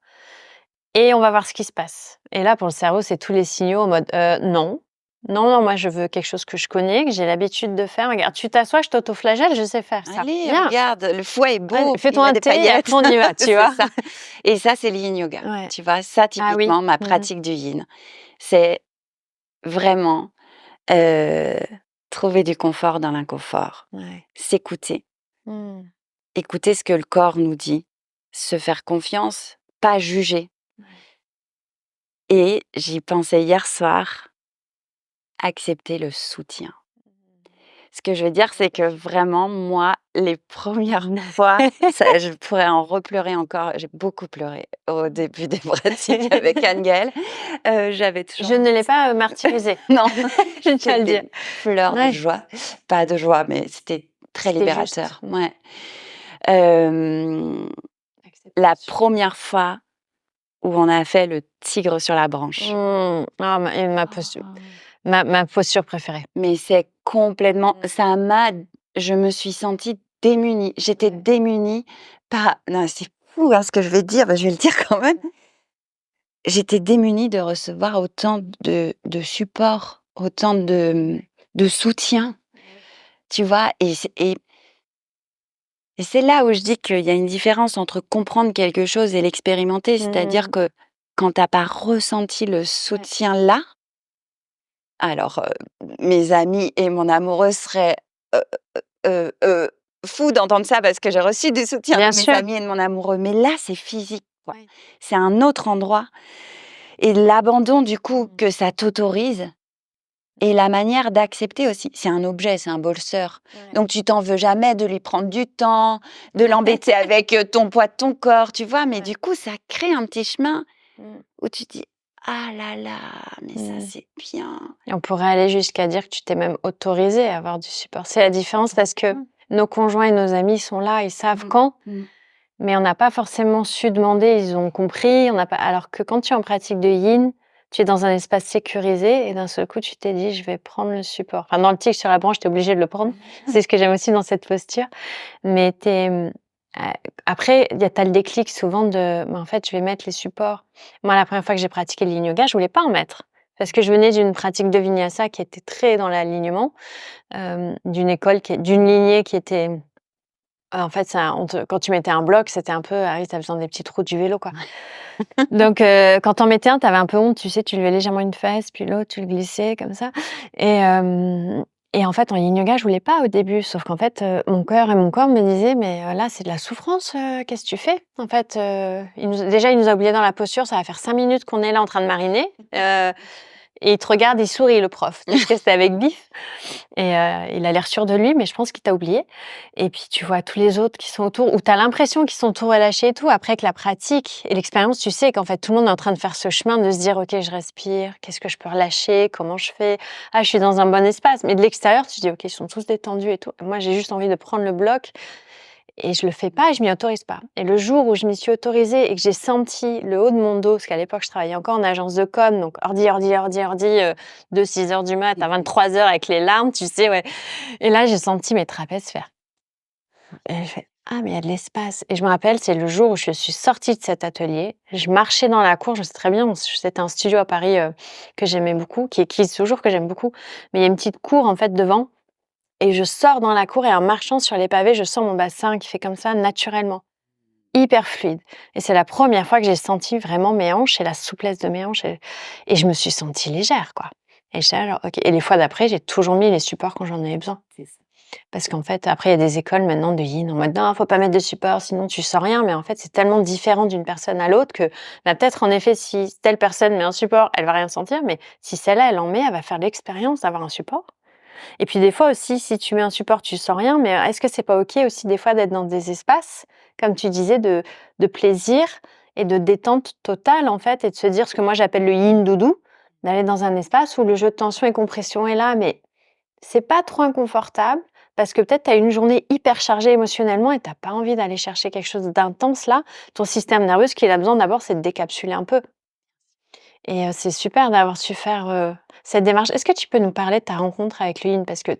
et on va voir ce qui se passe». Et là, pour le cerveau, c'est tous les signaux en mode: non, non, non, moi je veux quelque chose que je connais, que j'ai l'habitude de faire. Regarde, tu t'assois, je t'autoflagelle, je sais faire ça. «Allez, Viens, regarde, le fouet est allez, beau, il fais-toi a un des thé et paillettes». après on y va, tu C'est vois? ça, et ça, c'est le yin yoga, Ouais. tu vois? Ça, Ah oui. typiquement, ma Mmh. pratique du yin, c'est vraiment, heu, trouver du confort dans l'inconfort, Ouais. s'écouter, Mmh. écouter ce que le corps nous dit, se faire confiance, pas juger, Ouais. et j'y pensais hier soir, accepter le soutien. Ce que je veux dire, c'est que vraiment, moi, les premières fois, ça je pourrais en repleurer encore. J'ai beaucoup pleuré au début des pratiques avec Anne-Gaëlle. J'avais toujours Je ne l'ai pas, martyrisé, non, je tiens à c'était le dire. des pleurs de Ouais, joie. Pas de joie, mais c'était très c'était juste. libérateur. Ouais. Hem, la Acceptation. première fois où on a fait le tigre sur la branche. Ah ma posture Oh. ma posture préférée. Mais c'est complètement Mmh. ça m'a je me suis sentie démunie. J'étais Ouais. démunie par non, c'est fou, hein, ce que je vais dire, bah, je vais le dire quand même. J'étais démunie de recevoir autant de support, autant de soutien, Oui. tu vois? Et c'est là où je dis qu'il y a une différence entre comprendre quelque chose et l'expérimenter. C'est-à-dire Mmh. que quand tu as pas ressenti le Ouais. soutien là, alors, mes amis et mon amoureux seraient, heu heu heu, fous d'entendre ça parce que j'ai reçu du soutien Bien de mes sûr. amis et de mon amoureux, mais là, c'est physique, quoi. Oui. C'est un autre endroit, et l'abandon du coup Mmh. que ça t'autorise Et la manière d'accepter aussi, c'est un objet, c'est un bolseur. Ouais. Donc tu t'en veux jamais de lui prendre du temps, de l'embêter avec ton poids de ton corps, tu vois. Mais Ouais. du coup, ça crée un petit chemin Mmh. où tu te dis, ah là là, mais ça Mmh. c'est bien. Et on pourrait aller jusqu'à dire que tu t'es même autorisée à avoir du support. C'est la différence parce que Mmh. nos conjoints et nos amis sont là, ils savent Mmh. quand, Mmh. mais on n'a pas forcément su demander, ils ont compris, on n'a pas alors que quand tu es en pratique de yin, tu es dans un espace sécurisé et d'un seul coup, tu t'es dit: «Je vais prendre le support». Enfin, dans le tigre sur la branche, tu es obligé de le prendre. C'est ce que j'aime aussi dans cette posture, mais tu es, après, il y a tu as le déclic souvent de: «Mais en fait, je vais mettre les supports». Moi, la première fois que j'ai pratiqué le yin yoga, je voulais pas en mettre parce que je venais d'une pratique de vinyasa qui était très dans l'alignement, d'une école d'une lignée qui était en fait, ça on te quand tu mettais un bloc, c'était un peu: «Ah oui, tu as besoin des petites roues du vélo, quoi». Donc quand tu en mettais un, tu avais un peu honte, tu sais, tu levais légèrement une fesse, puis l'autre, tu le glissais comme ça et en fait, en yin yoga, je voulais pas au début, sauf qu'en fait, mon cœur et mon corps me disaient: «Mais là, c'est de la souffrance, qu'est-ce que tu fais?» En fait, il nous a oubliés dans la posture, ça va faire 5 minutes qu'on est là en train de mariner, et il te regarde, il sourit le prof, parce que c'était avec Biff et il a l'air sûr de lui, mais je pense qu'il t'a oublié et puis tu vois tous les autres qui sont autour, ou tu as l'impression qu'ils sont tout relâchés et tout. Après que la pratique et l'expérience, tu sais qu'en fait, tout le monde est en train de faire ce chemin, de se dire: «OK, je respire, qu'est-ce que je peux relâcher? Comment je fais? Ah, je suis dans un bon espace». Mais de l'extérieur, tu te dis: «OK, ils sont tous détendus et tout». Moi, j'ai juste envie de prendre le bloc et je le fais pas et je m'y autorise pas. Et le jour où je m'y suis autorisée et que j'ai senti le haut de mon dos, parce qu'à l'époque, je travaillais encore en agence de com, donc ordi, de 6 heures du mat à 23 heures avec les larmes, tu sais, ouais. Et là, j'ai senti mes trapèzes faire et j'ai fait: «Ah, mais il y a de l'espace» et je me rappelle, c'est le jour où je suis sortie de cet atelier, je marchais dans la cour, je sais très bien, c'était un studio à Paris, que j'aimais beaucoup, qui existe toujours, que j'aime beaucoup, mais il y a une petite cour, en fait, devant et je sors dans la cour et en marchant sur les pavés, je sens mon bassin qui fait comme ça naturellement, hyper fluide et c'est la première fois que j'ai senti vraiment mes hanches et la souplesse de mes hanches et je me suis sentie légère, quoi et j'étais là genre: «OK» et les fois d'après, j'ai toujours mis les supports quand j'en avais besoin. C'est ça. Parce qu'en fait, après, il y a des écoles maintenant de yin en mode: «Non, faut pas mettre de support, sinon tu sens rien», mais en fait, c'est tellement différent d'une personne à l'autre que, bah, peut-être en effet, si telle personne met un support, elle va rien sentir, mais si celle-là, elle en met, elle va faire l'expérience d'avoir un support. Et puis des fois aussi, si tu mets un support, tu sens rien, mais est-ce que c'est pas OK aussi des fois d'être dans des espaces, comme tu disais, de plaisir et de détente totale en fait et de se dire ce que moi j'appelle le yin doudou, d'aller dans un espace où le jeu de tension et compression est là, mais c'est pas trop inconfortable parce que peut-être tu as une journée hyper chargée émotionnellement et tu as pas envie d'aller chercher quelque chose d'intense là. Ton système nerveux, ce qu'il a besoin d'abord, c'est de décapsuler un peu et c'est super d'avoir su faire, cette démarche. Est-ce que tu peux nous parler de ta rencontre avec le yin? Parce que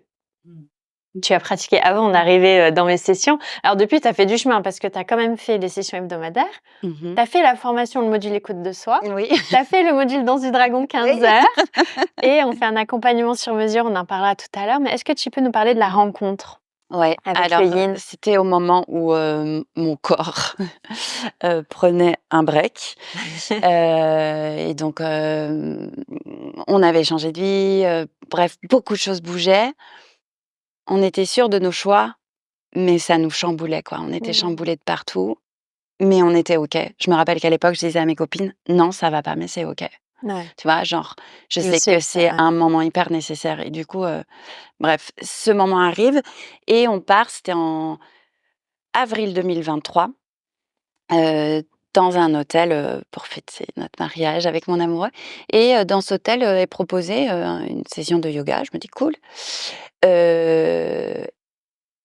Mmh. tu as pratiqué avant d'arriver, dans mes sessions. Alors depuis, tu as fait du chemin parce que tu as quand même fait les sessions hebdomadaires. Mmh. Tu as fait la formation, le module écoute de soi. Oui. Tu as fait le module danse du dragon 15 Oui. heures et on fait un accompagnement sur mesure, on en parlera tout à l'heure. Mais est-ce que tu peux nous parler de la rencontre Ouais, avec le alors, yin? c'était au moment où, mon corps, prenait un break, et donc, on avait changé de vie, bref, beaucoup de choses bougeaient. On était sûrs de nos choix, mais ça nous chamboulait, quoi. On était Mmh. chamboulés de partout, mais on était OK. Je me rappelle qu'à l'époque, je disais à mes copines: «Non, ça va pas, mais c'est OK». Ouais, Tu vois? Genre, je je sais sais que que ça c'est ouais. un moment hyper nécessaire et du coup, bref, ce moment arrive et on part, c'était en avril 2023, heu, dans un hôtel, pour fêter notre mariage avec mon amoureux et dans cet hôtel, est proposée, une session de yoga. Je me dis: «Cool». Heu,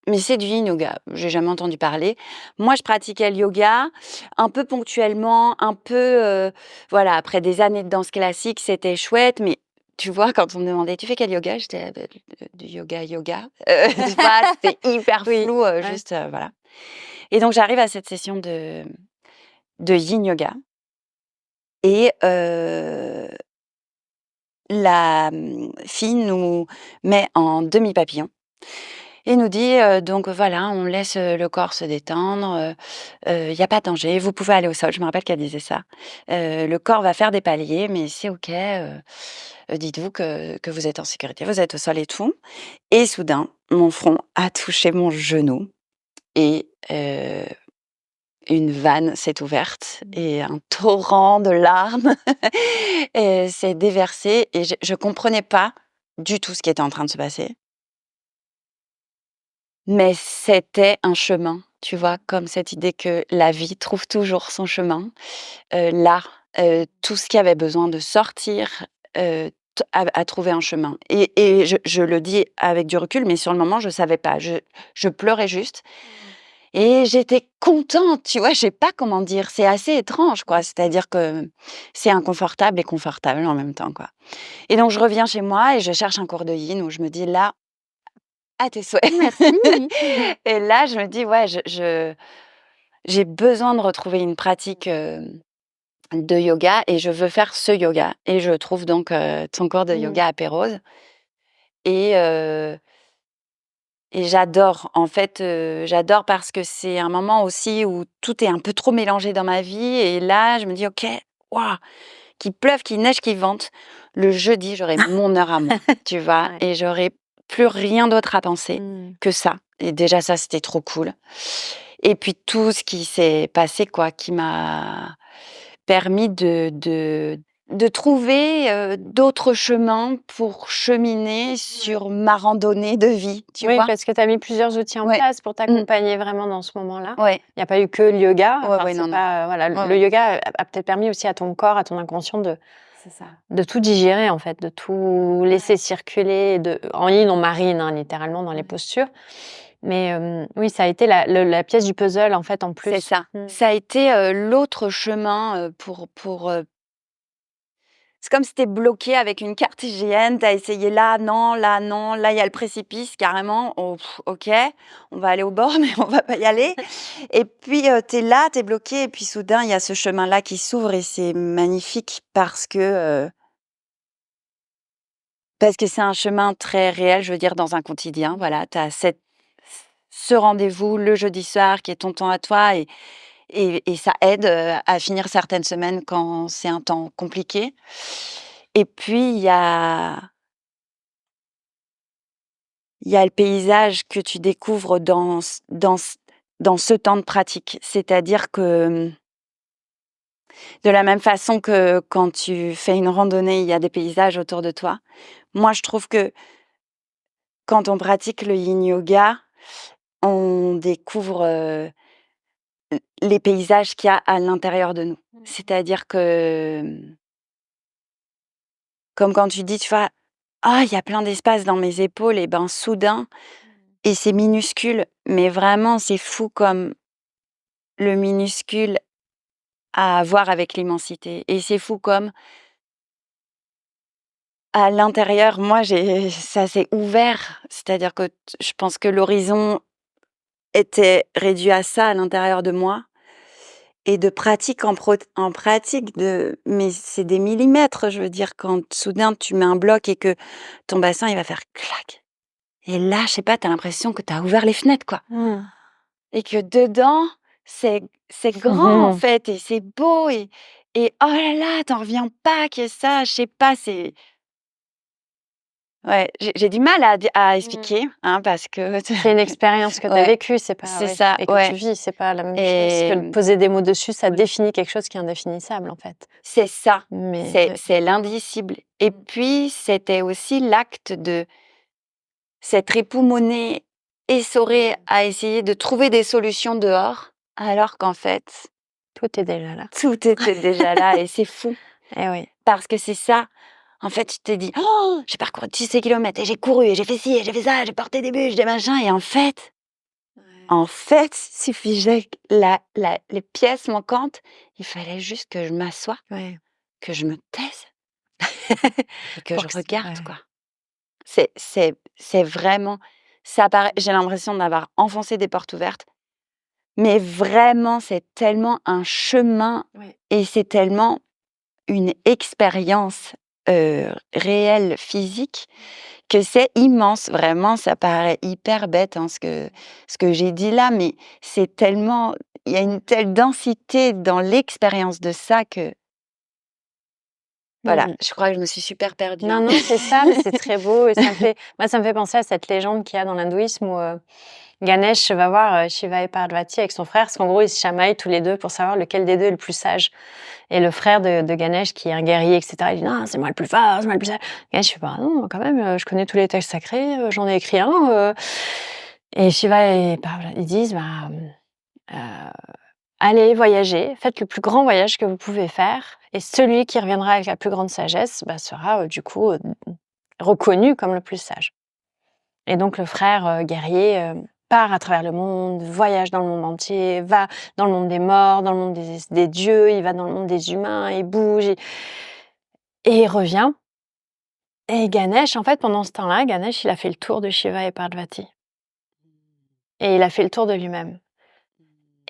mais c'est du yin yoga, j'ai jamais entendu parler. Moi, je pratiquais le yoga un peu ponctuellement, un peu, voilà, après des années de danse classique, c'était chouette, mais tu vois, quand on me demandait: «Tu fais quel yoga?» J'étais: «Ah bah, du yoga, yoga». Tu vois? C'était hyper Oui, flou, ouais. juste, voilà et donc j'arrive à cette session de yin yoga et la, fille nous met en demi papillon et nous dit, donc voilà, on laisse, le corps se détendre, il y a pas de danger, vous pouvez aller au sol. Je me rappelle qu'elle disait ça. Le corps va faire des paliers, mais c'est OK, dites-vous que vous êtes en sécurité, vous êtes au sol et tout et soudain, mon front a touché mon genou et une vanne s'est ouverte et un torrent de larmes, s'est déversé et je comprenais pas du tout ce qui était en train de se passer. Mais c'était un chemin, tu vois? Comme cette idée que la vie trouve toujours son chemin. Là, tout ce qui avait besoin de sortir, t a trouvé un chemin et je le dis avec du recul, mais sur le moment, je savais pas. Je pleurais juste et j'étais contente, tu vois? Je sais pas comment dire, c'est assez étrange, quoi. C'est-à-dire que c'est inconfortable et confortable en même temps, quoi et donc je reviens chez moi et je cherche un cours de yin où je me dis: «Là, à tes souhaits». Merci. Et là, je me dis: «Ouais, j'ai besoin de retrouver une pratique, de yoga et je veux faire ce yoga» et je trouve donc, ton cours de Mmh. yoga à Pérouse et heu et j'adore. En fait, j'adore parce que c'est un moment aussi où tout est un peu trop mélangé dans ma vie et là, je me dis: «OK, waouh, qu'il pleuve, qu'il neige, qu'il vente, le jeudi, j'aurai mon heure à moi», tu vois? Ouais. Et j'aurai plus rien d'autre à penser Mmh. que ça et déjà ça, c'était trop cool et puis tout ce qui s'est passé quoi, qui m'a permis de trouver, d'autres chemins pour cheminer Ouais. sur ma randonnée de vie, tu Oui, vois? parce que tu as mis plusieurs outils en Ouais. place pour Mmh. t'accompagner vraiment dans ce moment-là. Ouais. Il n'y a pas eu que le yoga, Ouais, enfin ouais, c'est non, non. pas, voilà, Ouais, le ouais, yoga a peut-être permis aussi à ton corps, à ton inconscient c'est ça. de tout digérer en fait, de tout laisser Ouais. circuler, en yin, on marine, hein, littéralement dans les Ouais. postures. Mais oui, ça a été la pièce du puzzle en fait en C'est plus. ça. Mmh. Ça a été, l'autre chemin, c'est comme si tu bloqué avec une carte IGN, tu as essayé là, non, là, non, là, il y a le précipice carrément. Oh OK, on va aller au bord, mais on va pas y aller et puis, tu es là, tu es bloqué et puis soudain, il y a ce chemin-là qui s'ouvre et c'est magnifique parce que c'est un chemin très réel, je veux dire dans un quotidien, voilà. Tu as ce rendez-vous le jeudi soir qui est ton temps à toi et ça aide, à finir certaines semaines quand c'est un temps compliqué et puis il y a le paysage que tu découvres dans ce temps de pratique. C'est-à-dire que, de la même façon que quand tu fais une randonnée, il y a des paysages autour de toi. Moi, je trouve que quand on pratique le yin yoga, on découvre, les paysages qu'il y a à l'intérieur de nous. C'est-à-dire que, comme quand tu dis, tu vois: «Ah, il y a plein d'espace dans mes épaules» et ben, soudain et c'est minuscule, mais vraiment c'est fou comme le minuscule a à voir avec l'immensité et c'est fou comme à l'intérieur, moi j'ai ça s'est ouvert, c'est-à-dire que je pense que l'horizon était réduit à ça à l'intérieur de moi et de pratique en pratique mais c'est des millimètres, je veux dire, quand soudain tu mets un bloc et que ton bassin il va faire clac et là, je sais pas, tu as l'impression que tu as ouvert les fenêtres, quoi Mmh. et que dedans, c'est grand, en Mmh. fait et c'est beau et oh là là, tu en reviens pas que ça, je sais pas, c'est ouais, j'ai du mal à Mmh. expliquer, hein, parce que C'est une expérience que tu as ouais, vécue, c'est pas, c'est ouais, ça, et que tu ouais vis, c'est pas la même chose et que de poser des mots dessus, ça ouais, définit quelque chose qui est indéfinissable en fait. c'est ça, Mais c'est ouais. c'est l'indicible et puis c'était aussi l'acte de s'être époumonée, essorée à essayer de trouver des solutions dehors, alors qu'en fait, Tout est déjà là. tout était déjà là et c'est fou Eh oui. parce que c'est ça. En fait, tu te dis: «Oh, j'ai parcouru tous ces kilomètres et j'ai couru et j'ai fait ci et j'ai fait ça, j'ai porté des bûches, des machins» et en fait, suffisait que les pièces manquantes, il fallait juste que je m'assoie, Ouais. que je me taise et que Pour je que regarde, ouais. quoi. C'est vraiment ça paraît j'ai l'impression d'avoir enfoncé des portes ouvertes, mais vraiment, c'est tellement un chemin Ouais. et c'est tellement une expérience, réelle, physique, que c'est immense. Vraiment, ça paraît hyper bête, hein, ce que j'ai dit là, mais c'est tellement il y a une telle densité dans l'expérience de ça que Mmh voilà, mh. je crois que je me suis super perdue, Non, hein. non, c'est ça, mais c'est très beau et ça me fait penser à cette légende qu'il y a dans l'hindouisme où, Ganesh va voir Shiva et Parvati avec son frère, parce qu'en gros, ils se chamaillent tous les deux pour savoir lequel des deux est le plus sage. Et le frère de Ganesh, qui est un guerrier, etc., il dit non, c'est moi le plus fort, c'est moi le plus sage. Ganesh fait bah non, quand même, je connais tous les textes sacrés, j'en ai écrit un. Et Shiva et Parvati, ils disent bah, allez voyager, faites le plus grand voyage que vous pouvez faire, et celui qui reviendra avec la plus grande sagesse bah, sera du coup reconnu comme le plus sage. Et donc le frère guerrier part à travers le monde, voyage dans le monde entier, va dans le monde des morts, dans le monde des dieux, il va dans le monde des humains, il bouge, et il revient. Et Ganesh, en fait, pendant ce temps-là, Ganesh, il a fait le tour de Shiva et Parvati. Et il a fait le tour de lui-même.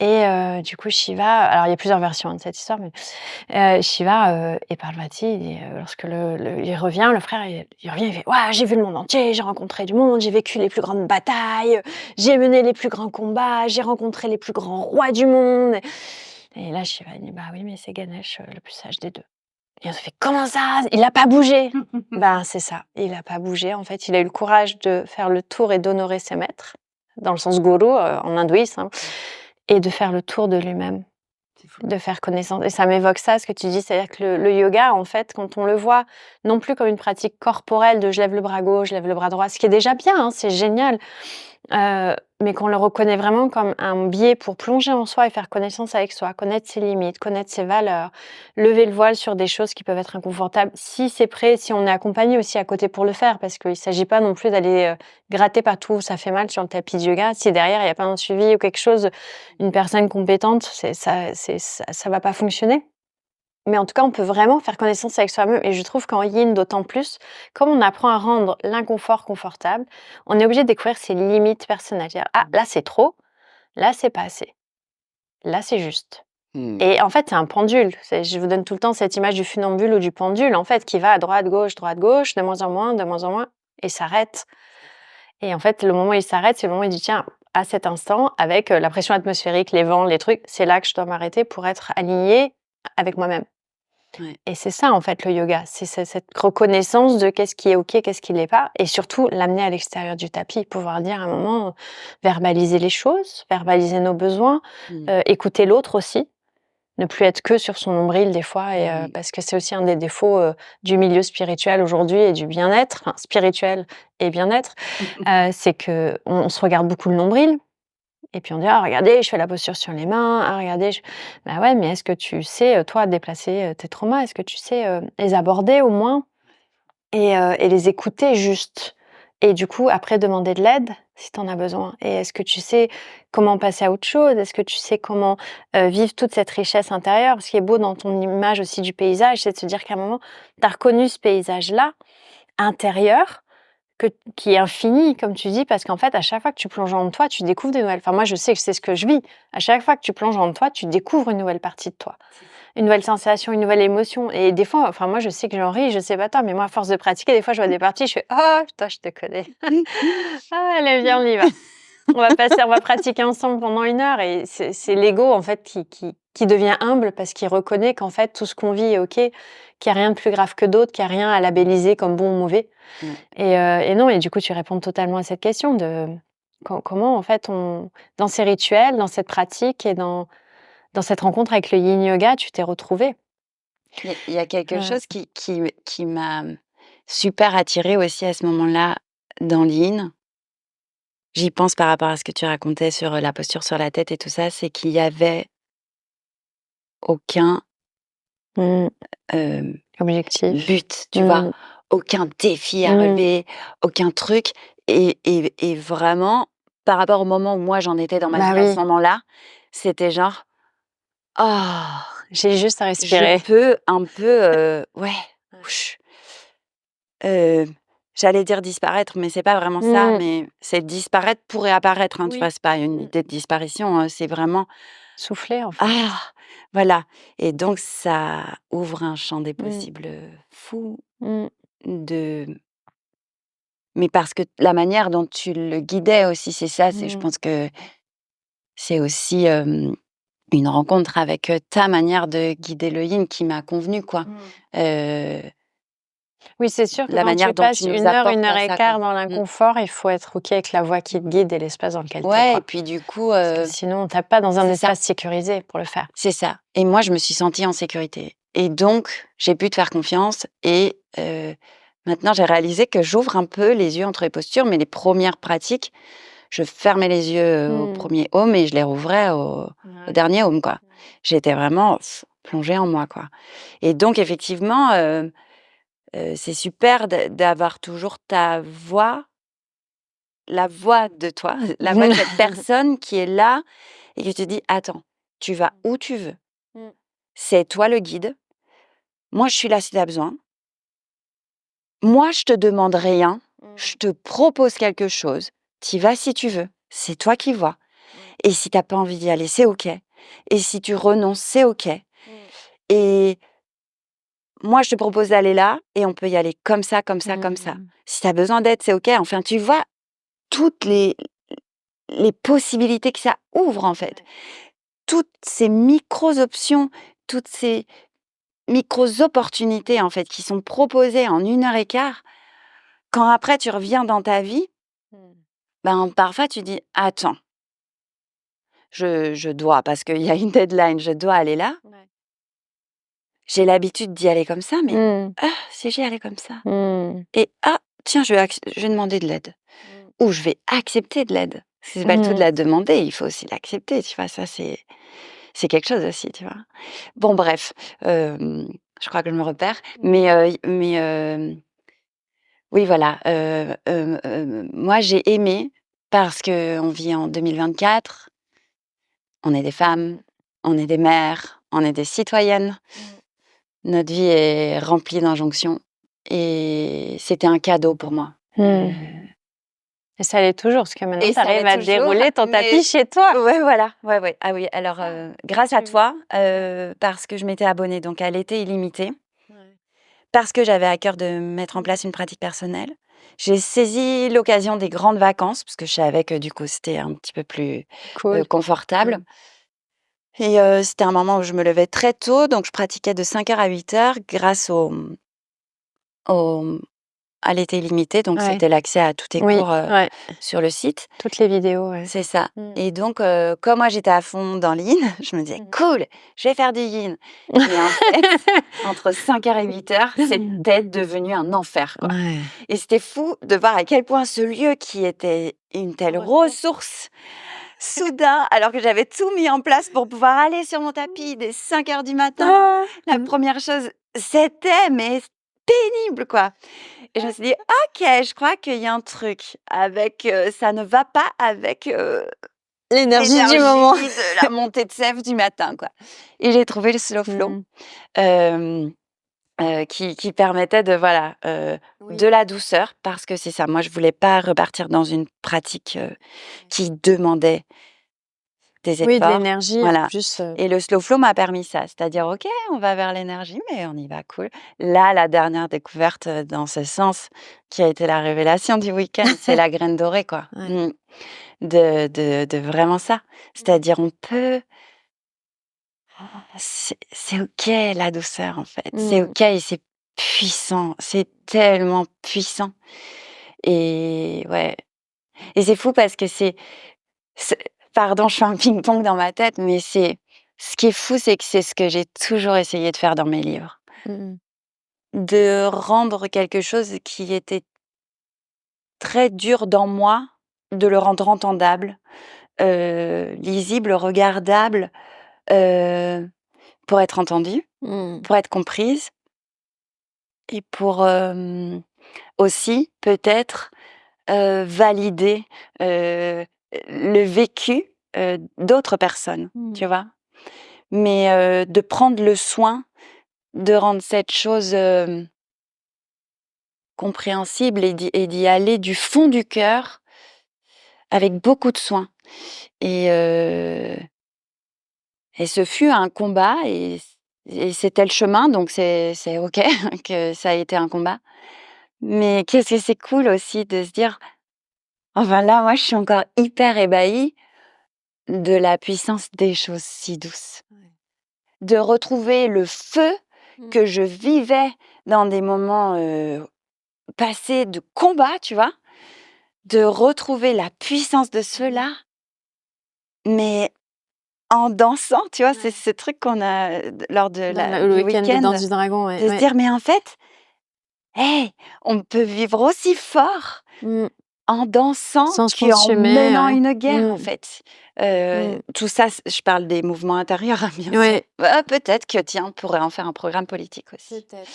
Et du coup, Shiva, alors il y a plusieurs versions de cette histoire, mais Shiva et Parvati, lorsque il revient, le frère, il revient, il fait ouais, j'ai vu le monde entier, j'ai rencontré du monde, j'ai vécu les plus grandes batailles, j'ai mené les plus grands combats, j'ai rencontré les plus grands rois du monde. Et là, Shiva dit bah oui, mais c'est Ganesh, le plus sage des deux. Et on se fait comment ça? Il n'a pas bougé. Ben c'est ça, il n'a pas bougé. En fait, il a eu le courage de faire le tour et d'honorer ses maîtres, dans le sens gourou en hindouisme. Hein. Et de faire le tour de lui-même, de faire connaissance. Et ça m'évoque ça, ce que tu dis, c'est-à-dire que le yoga, en fait, quand on le voit non plus comme une pratique corporelle de je lève le bras gauche, je lève le bras droit, ce qui est déjà bien, hein, c'est génial, mais qu'on le reconnaît vraiment comme un biais pour plonger en soi et faire connaissance avec soi, connaître ses limites, connaître ses valeurs, lever le voile sur des choses qui peuvent être inconfortables, si c'est prêt, si on est accompagné aussi à côté pour le faire, parce qu'il ne s'agit pas non plus d'aller gratter partout où ça fait mal sur le tapis de yoga. Si derrière, il n'y a pas un suivi ou quelque chose, une personne compétente, ça va pas fonctionner. Mais en tout cas, on peut vraiment faire connaissance avec soi-même, et je trouve qu'en yin, d'autant plus, comme on apprend à rendre l'inconfort confortable, on est obligé de découvrir ses limites personnelles. Dire, ah, là, c'est trop, là, c'est pas assez, là, c'est juste. Et en fait, c'est un pendule. Je vous donne tout le temps cette image du funambule ou du pendule, en fait, qui va à droite, gauche, de moins en moins, et s'arrête. Et en fait, le moment où il s'arrête, c'est le moment où il dit, tiens, à cet instant, avec la pression atmosphérique, les vents, les trucs, c'est là que je dois m'arrêter pour être aligné avec moi-même. Ouais. Et c'est ça, en fait, le yoga. C'est cette reconnaissance de qu'est-ce qui est OK, qu'est-ce qui l'est pas. Et surtout, l'amener à l'extérieur du tapis, pouvoir dire à un moment, verbaliser les choses, verbaliser nos besoins, écouter l'autre aussi. Ne plus être que sur son nombril des fois, parce que c'est aussi un des défauts du milieu spirituel aujourd'hui et du bien-être, enfin, spirituel et bien-être, c'est qu'on se regarde beaucoup le nombril. Et puis on dit: «Ah regardez, je fais la posture sur les mains. Ah regardez, je» bah ouais, mais est-ce que tu sais, toi, déplacer, tes traumas? Est-ce que tu sais, les aborder au moins et les écouter juste? Et du coup, après demander de l'aide si tu en as besoin. Et est-ce que tu sais comment passer à autre chose? Est-ce que tu sais comment, vivre toute cette richesse intérieure? Ce qui est beau dans ton image aussi du paysage, c'est de se dire qu'à un moment, tu as reconnu ce paysage-là, intérieur, que qui est infini, comme tu dis, parce qu'en fait, à chaque fois que tu plonges en toi, tu découvres des nouvelles, enfin, moi, je sais que c'est ce que je vis. À chaque fois que tu plonges en toi, tu découvres une nouvelle partie de toi, une nouvelle sensation, une nouvelle émotion. Et des fois, enfin, moi, je sais que j'en ris, je sais pas toi, mais moi, à force de pratiquer, des fois, je vois des parties, je fais: «Oh, toi, je te connais. Ah, allez, viens, on y va. On va pratiquer ensemble pendant 1 heure». Et c'est l'ego, en fait, qui devient humble parce qu'il reconnaît qu'en fait, tout ce qu'on vit est OK, qu'il y a rien de plus grave que d'autres, qu'il y a rien à labelliser comme bon ou mauvais. Et non, et du coup, tu réponds totalement à cette question de comment, en fait, dans ces rituels, dans cette pratique et dans cette rencontre avec le yin yoga, tu t'es retrouvée. Il y a quelque chose qui m'a super attirée aussi à ce moment-là dans l'yin. J'y pense par rapport à ce que tu racontais sur la posture sur la tête et tout ça, c'est qu'il y avait aucun Mmh. euh, Objectif. but, tu vois, aucun défi à relever, aucun truc. Et vraiment, par rapport au moment où moi j'en étais dans ma Bah vie à oui, ce moment-là, c'était genre, oh, j'ai juste à je respirer. peux un peu, ouais, ouch, euh, j'allais dire disparaître, mais c'est pas vraiment ça, Mmh. mais c'est disparaître pour réapparaître, hein, tu Oui. vois, c'est pas une idée de disparition, c'est vraiment, Souffler, en fait. ah, voilà. Et donc ça ouvre un champ des Mmh. possibles fou Mmh. de mais parce que la manière dont tu le guidais aussi, c'est ça, c'est je Mmh. pense que c'est aussi, une rencontre avec, ta manière de guider le yin qui m'a convenu, quoi. Mmh. Heu, Oui, c'est sûr que la quand manière tu dont passes tu nous 1 heure, apportes 1 heure à et ça, quoi. quart dans l'inconfort, il faut être OK avec la voix qui te guide et l'espace dans lequel tu es, Ouais, et quoi. puis du coup, Parce que sinon, tu pas dans un c'est ça, espace sécurisé pour le faire. c'est ça. Et moi, je me suis sentie en sécurité. Et donc, j'ai pu te faire confiance. Et maintenant, j'ai réalisé que j'ouvre un peu les yeux entre les postures, mais les premières pratiques, je fermais les yeux au Mmh. premier home et je les rouvrais au Ouais. dernier home, quoi. J'étais vraiment plongée en moi, quoi. Et donc, effectivement, c'est super d'avoir toujours ta voix, la voix de toi, la voix de cette personne qui est là et qui te dit: «Attends, tu vas où tu veux. Mmh. C'est toi le guide. Moi, je suis là si tu as besoin. Moi, je te demande rien. Je Mmh. te propose quelque chose. Tu vas si tu veux. C'est toi qui vois. Mmh. Et si tu pas envie d'y aller, c'est OK. Et si tu renonces, c'est OK. Mmh. Et moi, je te propose d'aller là et on peut y aller comme ça, comme ça, comme ça. Mmh. Si tu as besoin d'aide, c'est OK». Enfin, tu vois toutes les possibilités que ça ouvre, en fait. Ouais. Toutes ces micros options, toutes ces micros opportunités, en fait, qui sont proposées en 1 heure et quart. Quand après tu reviens dans ta vie, Mmh. ben, parfois tu dis: «Attends, je dois parce qu'il y a une deadline, je dois aller là. Ouais. J'ai l'habitude d'y aller comme ça, mais Mmh. si j'y allais comme ça? Mmh. Et tiens, je vais demander de l'aide Mmh. ou je vais accepter de l'aide». C'est pas le tout de Mmh. la demander, il faut aussi l'accepter, tu vois? Ça, c'est quelque chose aussi, tu vois? Bon bref, je crois que je me repère, mais oui, voilà, moi j'ai aimé parce qu'on vit en 2024, on est des femmes, Mmh. on est des mères, on est des citoyennes. Mmh. Notre vie est remplie d'injonctions et c'était un cadeau pour moi. Mmh. Et ça l'est toujours, parce que maintenant Et tu ça arrives l'est à toujours, dérouler ton tapis mais chez toi. ouais, voilà, ouais, ouais. Ah oui, alors, Ça, grâce à tu toi, ouais, parce que je m'étais abonnée donc à l'été illimité. ouais. Parce que j'avais à cœur de mettre en place une pratique personnelle. J'ai saisi l'occasion des grandes vacances, parce que je savais que du coup, c'était un petit peu plus, Cool. confortable Mmh. et c'était un moment où je me levais très tôt, donc je pratiquais de 5 heures à 8 heures grâce au à l'été illimité, donc Ouais. c'était l'accès à tous tes Oui, cours, ouais. sur le site. Toutes les vidéos, ouais. C'est ça. Mmh. Et donc comme moi j'étais à fond dans le yin, je me disais: Mmh. «Cool, je vais faire du yin». Et en fait, entre 5 heures et 8 heures, c'était devenu un enfer, quoi. Ouais. Et c'était fou de voir à quel point ce lieu qui était une telle Ressources. ressource, soudain, alors que j'avais tout mis en place pour pouvoir aller sur mon tapis dès 5 heures du matin, Ah! la première chose, c'était mais pénible, quoi. Et je me suis dit: «OK, je crois qu'il y a un truc avec, ça ne va pas avec, L'énergie du moment. l'énergie de la montée de sève du matin, quoi». Et j'ai trouvé le slow flow, Mmh. hem, qui permettait de voilà, de Oui. la douceur parce que c'est ça, moi je voulais pas repartir dans une pratique, qui demandait des Oui, de efforts, l'énergie en voilà. plus, Et le slow flow m'a permis ça, c'est-à-dire: «OK, on va vers l'énergie, mais on y va cool». Là, la dernière découverte, dans ce sens, qui a été la révélation du week-end, c'est la graine dorée, quoi. ouais. Mmh. De vraiment ça. Mmh. C'est-à-dire on peut c'est OK la douceur, en fait. C'est Mmh. OK et c'est puissant, c'est tellement puissant et ouais et c'est fou parce que c'est pardon, je fais un ping-pong dans ma tête, mais c'est ce qui est fou, c'est que c'est ce que j'ai toujours essayé de faire dans mes livres. Mmh mh. De rendre quelque chose qui était très dur dans moi, de le rendre entendable, lisible, regardable, heu, pour être entendue, Mmh. pour être comprise et pour, aussi peut-être, valider, heu, le vécu, d'autres personnes, Mmh. tu vois? Mais, de prendre le soin de rendre cette chose, compréhensible et d'y aller du fond du cœur avec beaucoup de soin et ce fut un combat et c'était le chemin donc c'est OK que ça a été un combat. Mais qu'est-ce que c'est cool aussi de se dire enfin là, moi, je suis encore hyper ébahie de la puissance des choses si douces. Ouais. De retrouver le feu que je vivais dans des moments, passés de combat, tu vois? De retrouver la puissance de ceux-là, mais en dansant, tu vois? C'est Ouais. ce truc qu'on a, lors de Dans la le du week-end de week-end, Danse du Dragon, ouais, de se ouais. dire: «Mais en fait, hey, on peut vivre aussi fort Mmh. en dansant Sans se qu'en consumer, menant ouais. une guerre, en Mmh. fait». Mmh. Tout ça, je parle des mouvements intérieurs, hein, bien sûr. Ouais. Peut-être que, tiens, on pourrait en faire un programme politique aussi. Peut-être,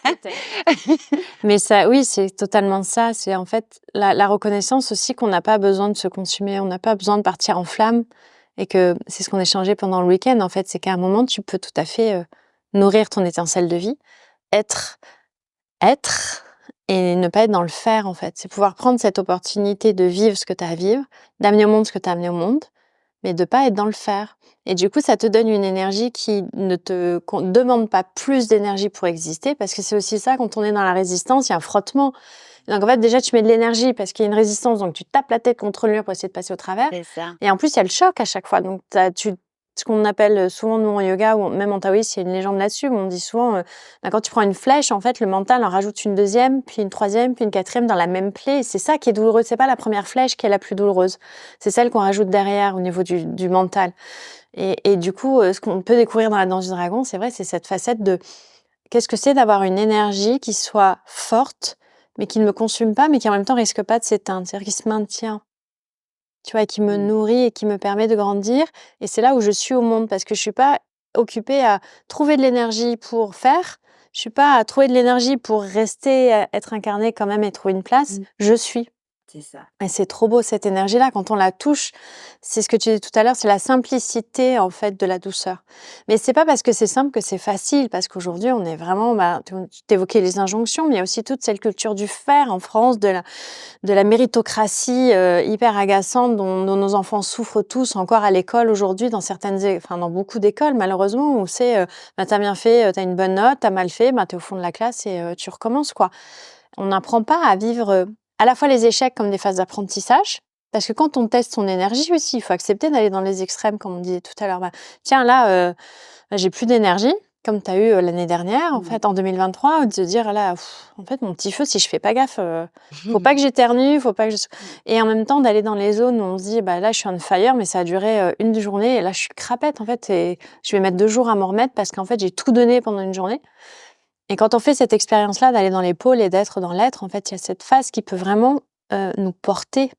peut-être. Mais ça oui, c'est totalement ça. C'est en fait la reconnaissance aussi qu'on n'a pas besoin de se consumer, on n'a pas besoin de partir en flammes et que c'est ce qu'on échangeait pendant le week-end, en fait, c'est qu'à un moment, tu peux tout à fait, nourrir ton étincelle de vie, être être et ne pas être dans le faire, en fait. C'est pouvoir prendre cette opportunité de vivre ce que tu as à vivre, d'amener au monde ce que tu as amené au monde, mais de pas être dans le faire. Et du coup, ça te donne une énergie qui ne te demande pas plus d'énergie pour exister, parce que c'est aussi ça, quand on est dans la résistance, il y a un frottement. Donc en fait, déjà, tu mets de l'énergie parce qu'il y a une résistance, donc tu tapes la tête contre le mur pour essayer de passer au travers. C'est ça. Et en plus, il y a le choc à chaque fois. Donc ce qu'on appelle souvent, nous, en yoga, ou même en taoïsme, il y a une légende là-dessus, où on dit souvent, quand tu prends une flèche, en fait, le mental en rajoute une deuxième, puis une troisième, puis une quatrième dans la même plaie. Et c'est ça qui est douloureux. C'est pas la première flèche qui est la plus douloureuse. C'est celle qu'on rajoute derrière au niveau du mental. Et du coup, ce qu'on peut découvrir dans la danse du dragon, c'est vrai, c'est cette facette de qu'est-ce que c'est d'avoir une énergie qui soit forte, mais qui ne me consume pas, mais qui en même temps risque pas de s'éteindre. C'est-à-dire qui se maintient, tu vois, et qui me Mmh. nourrit et qui me permet de grandir. Et c'est là où je suis au monde, parce que je suis pas occupée à trouver de l'énergie pour faire. Je suis pas à trouver de l'énergie pour rester, être incarnée quand même et trouver une place. Mmh. Je suis. C'est ça. Et c'est trop beau cette énergie-là, quand on la touche, c'est ce que tu disais tout à l'heure, c'est la simplicité en fait de la douceur. Mais c'est pas parce que c'est simple que c'est facile, parce qu'aujourd'hui on est vraiment, tu évoquais les injonctions, mais il y a aussi toute cette culture du faire en France, de la méritocratie hyper agaçante dont nos enfants souffrent tous encore à l'école aujourd'hui, dans beaucoup d'écoles malheureusement, où c'est, t'as bien fait, t'as une bonne note, t'as mal fait, t'es au fond de la classe et tu recommences quoi. On n'apprend pas à vivre, à la fois les échecs comme des phases d'apprentissage, parce que quand on teste son énergie aussi, il faut accepter d'aller dans les extrêmes comme on disait tout à l'heure. Tiens là, j'ai plus d'énergie, comme tu as eu, l'année dernière en Mmh. fait en 2023, de se dire: «Là, en fait mon petit feu si je fais pas gaffe, faut pas que j'éternue, faut pas que je» et en même temps d'aller dans les zones où on se dit: «Bah là je suis on fire, mais ça a duré, 1 journée et là je suis crapette en fait et je vais mettre 2 jours à m'en remettre parce qu'en fait j'ai tout donné pendant une journée». Et quand on fait cette expérience-là d'aller dans les pôles et d'être dans l'être, en fait, il y a cette phase qui peut vraiment, nous porter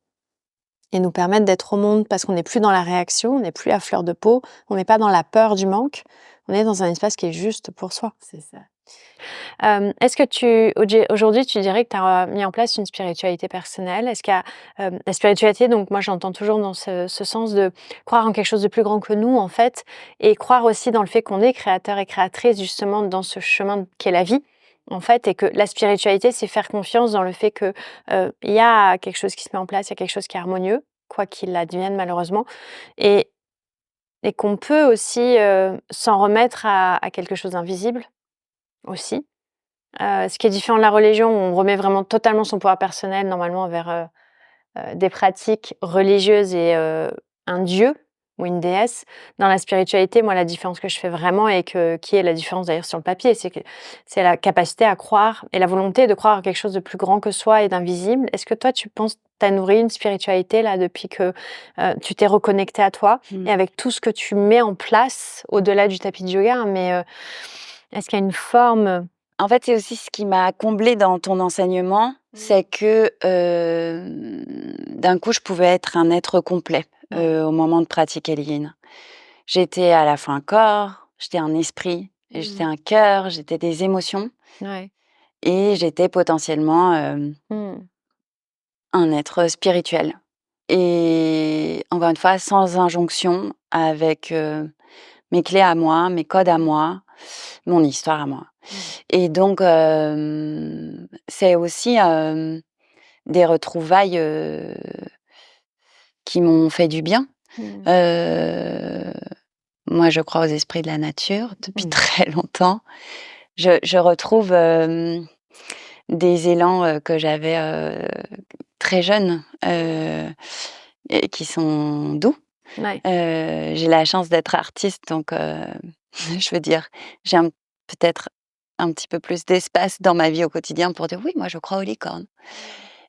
et nous permettre d'être au monde parce qu'on n'est plus dans la réaction, on n'est plus à fleur de peau, on n'est pas dans la peur du manque, on est dans un espace qui est juste pour soi. C'est ça. Est-ce que aujourd'hui, tu dirais que tu as mis en place une spiritualité personnelle? Est-ce qu'il y a, la spiritualité, donc moi j'entends toujours dans ce sens de croire en quelque chose de plus grand que nous, en fait, et croire aussi dans le fait qu'on est créateur et créatrice justement dans ce chemin qu'est la vie, en fait, et que la spiritualité, c'est faire confiance dans le fait que, il y a quelque chose qui se met en place, il y a quelque chose qui est harmonieux, quoi qu'il advienne malheureusement, et qu'on peut aussi, s'en remettre à quelque chose d'invisible aussi. Ce qui est différent de la religion, où on remet vraiment totalement son pouvoir personnel normalement vers, des pratiques religieuses et un dieu ou une déesse. Dans la spiritualité, moi, la différence que je fais vraiment et qui est la différence d'ailleurs sur le papier, c'est que c'est la capacité à croire et la volonté de croire en quelque chose de plus grand que soi et d'invisible. Est-ce que toi, tu penses tu as nourri une spiritualité là depuis que, tu t'es reconnectée à toi Mmh. et avec tout ce que tu mets en place au-delà du tapis de yoga, hein, mais, est-ce qu'il y a une forme, En fait, c'est aussi ce qui m'a comblée dans ton enseignement, c'est que, d'un coup, je pouvais être un être complet, Ouais. au moment de pratiquer le yin. J'étais à la fois un corps, j'étais un esprit, j'étais Mmh. un cœur, j'étais des émotions Ouais. et j'étais potentiellement, Mmh. un être spirituel et encore une fois, sans injonction, avec, mes clés à moi, mes codes à Mmh. moi, mon histoire à moi. Mmh. Et donc, c'est aussi, des retrouvailles, qui m'ont fait du bien. Mmh. Heu, Moi, je crois aux esprits de la nature depuis Mmh. très longtemps. Je retrouve, des élans, que j'avais, très jeune, et qui sont doux. Ouais. J'ai la chance d'être artiste donc je veux dire, j'ai un peut-être un petit peu plus d'espace dans ma vie au quotidien pour dire: «Oui, moi je crois aux licornes».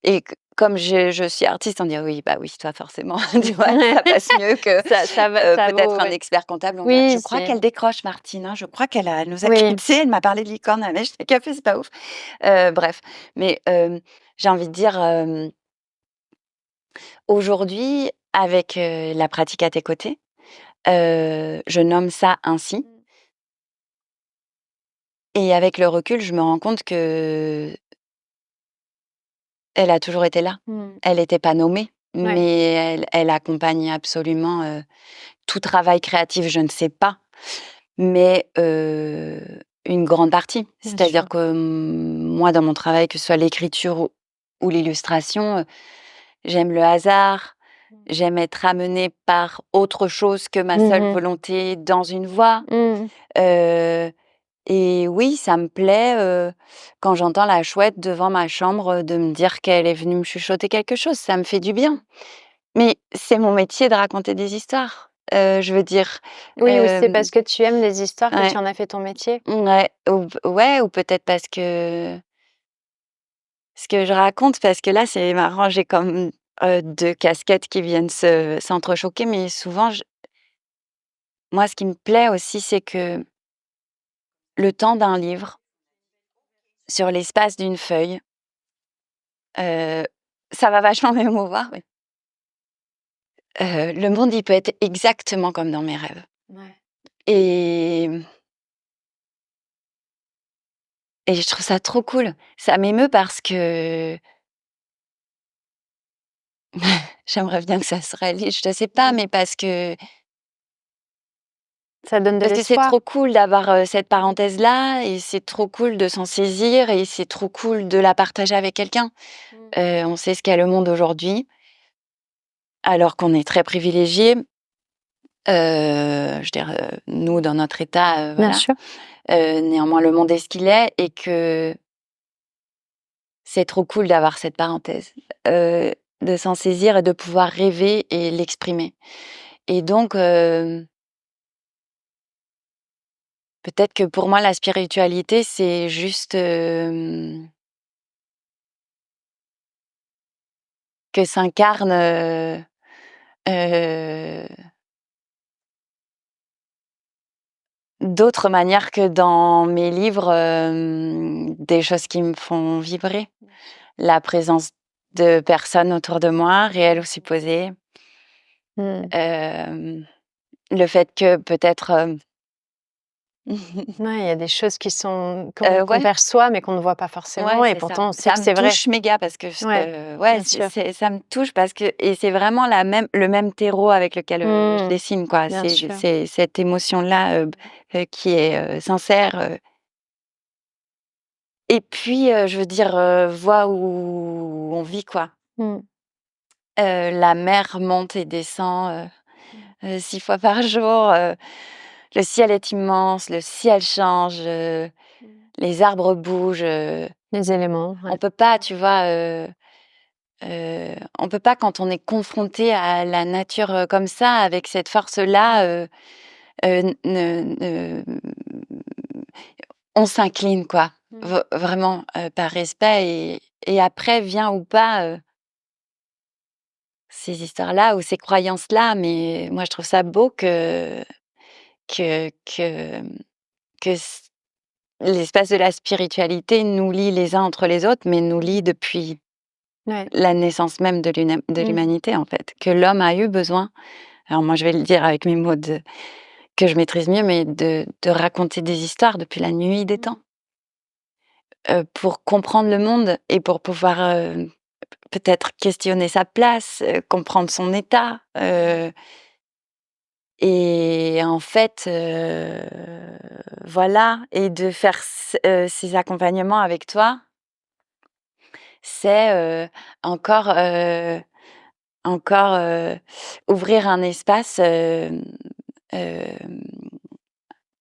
Et comme je suis artiste, on dit: «Oui, bah oui, toi forcément», tu vois? Ça passe mieux que, Ça va, ça vaut, peut-être un ouais. expert comptable. On dit: «Ah, je Oui, crois c'est qu'elle décroche Martine, hein, je crois elle nous a oui. clipsé, elle m'a parlé de licorne à la machine à café, c'est pas ouf». Bref, mais j'ai envie de dire, aujourd'hui, avec, la pratique à tes côtés, je nomme ça ainsi et avec le recul, je me rends compte qu'elle a toujours été là. Mmh. Elle était pas nommée, Ouais. mais elle accompagne absolument, tout travail créatif, je ne sais pas, mais une grande partie. Bien sûr. C'est-à-dire que, moi, dans mon travail, que ce soit l'écriture ou l'illustration, j'aime le hasard, j'aime être amenée par autre chose que ma Mmh seule mh. volonté dans une voie, Mmh. heu et oui, ça me plaît, quand j'entends la chouette devant ma chambre, de me dire qu'elle est venue me chuchoter quelque chose, ça me fait du bien. Mais c'est mon métier de raconter des histoires. Je veux dire, Oui, ou c'est hem, parce que tu aimes les histoires que ouais, tu en as fait ton métier? ouais, ouais, ou peut-être parce que ce que je raconte, parce que là, c'est marrant, j'ai comme, 2 casquettes qui viennent s'entrechoquer, mais souvent moi, ce qui me plaît aussi, c'est que le temps d'un livre, sur l'espace d'une feuille, heu, ça va vachement m'émouvoir, oui. Le monde, il peut être exactement comme dans mes rêves Ouais. et je trouve ça trop cool. Ça m'émeut parce que j'aimerais bien que ça se réalise, je sais pas, Mmh. mais Ça donne de parce que c'est l'espoir. trop cool d'avoir, cette parenthèse-là et c'est trop cool de s'en saisir et c'est trop cool de la partager avec quelqu'un. Mmh. On sait ce qu'est le monde aujourd'hui, alors qu'on est très privilégiés, je veux dire, nous dans notre état, Bien voilà. sûr. Néanmoins le monde est ce qu'il est et que c'est trop cool d'avoir cette parenthèse, de s'en saisir et de pouvoir rêver et l'exprimer et donc peut-être que pour moi la spiritualité c'est juste, que s'incarne, heu, d'autres manières que dans mes livres, des choses qui me font vibrer. Bien sûr. La présence de personnes autour de moi, réelles ou supposées, Mmh. hem, le fait que peut-être, Ouais, il y a des choses qui sont qu'on ouais. perçoit, mais qu'on ne voit pas Ouais, forcément et c'est ça. pourtant on sait Ça que me c'est vrai. touche méga parce que Ouais, ouais, bien sûr. ça me touche parce que et c'est vraiment le même terreau avec lequel, je Mmh. dessine, quoi. Bien sûr. C'est cette émotion-là, qui est, sincère, et puis, je veux dire, vois où on vit, quoi. Mmh. La mer monte et descend, Mmh. 6 fois par jour, le ciel est immense, le ciel change, Mmh. les arbres bougent, Les éléments, on ouais. peut pas, tu vois, on peut pas quand on est confronté à la nature, comme ça, avec cette force-là, ne on s'incline quoi. Mmh. Vraiment, par respect et après vient ou pas, ces histoires-là ou ces croyances-là, mais moi je trouve ça beau que que, que c l'espace de la spiritualité nous lie les uns entre les autres, mais nous lie depuis Ouais. la naissance même de Mmh. l'humanité, en fait. Que l'homme a eu besoin, alors moi je vais le dire avec mes mots que je maîtrise mieux, mais de raconter des histoires depuis la nuit des temps, Mmh. pour comprendre le monde et pour pouvoir, peut-être questionner sa place, comprendre son état, Mmh. et en fait, voilà et de faire ces accompagnements avec toi, c'est, encore, encore, ouvrir un espace, hem,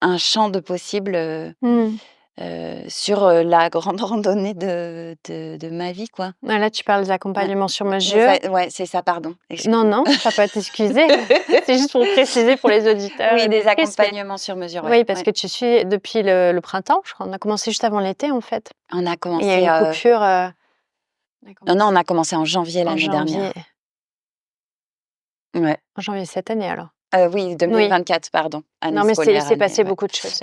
un champ de possibles, Mmh. sur, la grande randonnée de ma vie, quoi. Ah là, tu parles des Ouais. accompagnements sur C'est mesure. ça, ouais, c'est ça, pardon, Non, excuse-moi. non, tu as pas à t'excuser. C'est juste pour préciser pour les auditeurs Oui, et des auditrices, mais accompagnements sur mesure, ouais, oui, parce ouais. que tu suis depuis le printemps, je crois. On a commencé juste avant l'été, en fait. On a Il y a commencé, une coupure, on a non, commencé on a commencé en janvier en l'année janvier dernière. Ouais. en janvier cette année alors? Oui, Oui. 2024, pardon, année Non, mais c'est il scolaire, s'est année passé ouais. beaucoup de choses.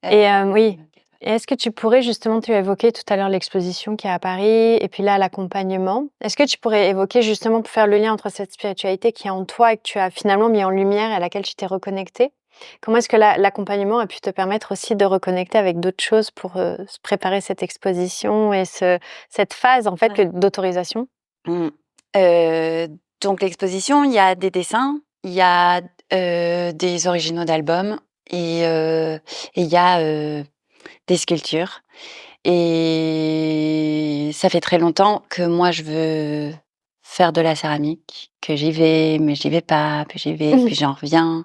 Et Oui, oui. 24, ouais. Et est-ce que tu pourrais justement tu as évoqué tout à l'heure l'exposition qui est à Paris et puis là l'accompagnement. Est-ce que tu pourrais évoquer justement pour faire le lien entre cette spiritualité qui est en toi et que tu as finalement mis en lumière et à laquelle tu t'es reconnectée? Comment est-ce que l'accompagnement a pu te permettre aussi de reconnecter avec d'autres choses pour, se préparer cette exposition et cette phase en fait que d'autorisation? Mmh. Heu, donc l'exposition, il y a des dessins, il y a, des originaux d'albums et il y a, des sculptures et ça fait très longtemps que moi je veux faire de la céramique, que j'y vais, mais j'y vais pas, puis j'y vais, puis j'en reviens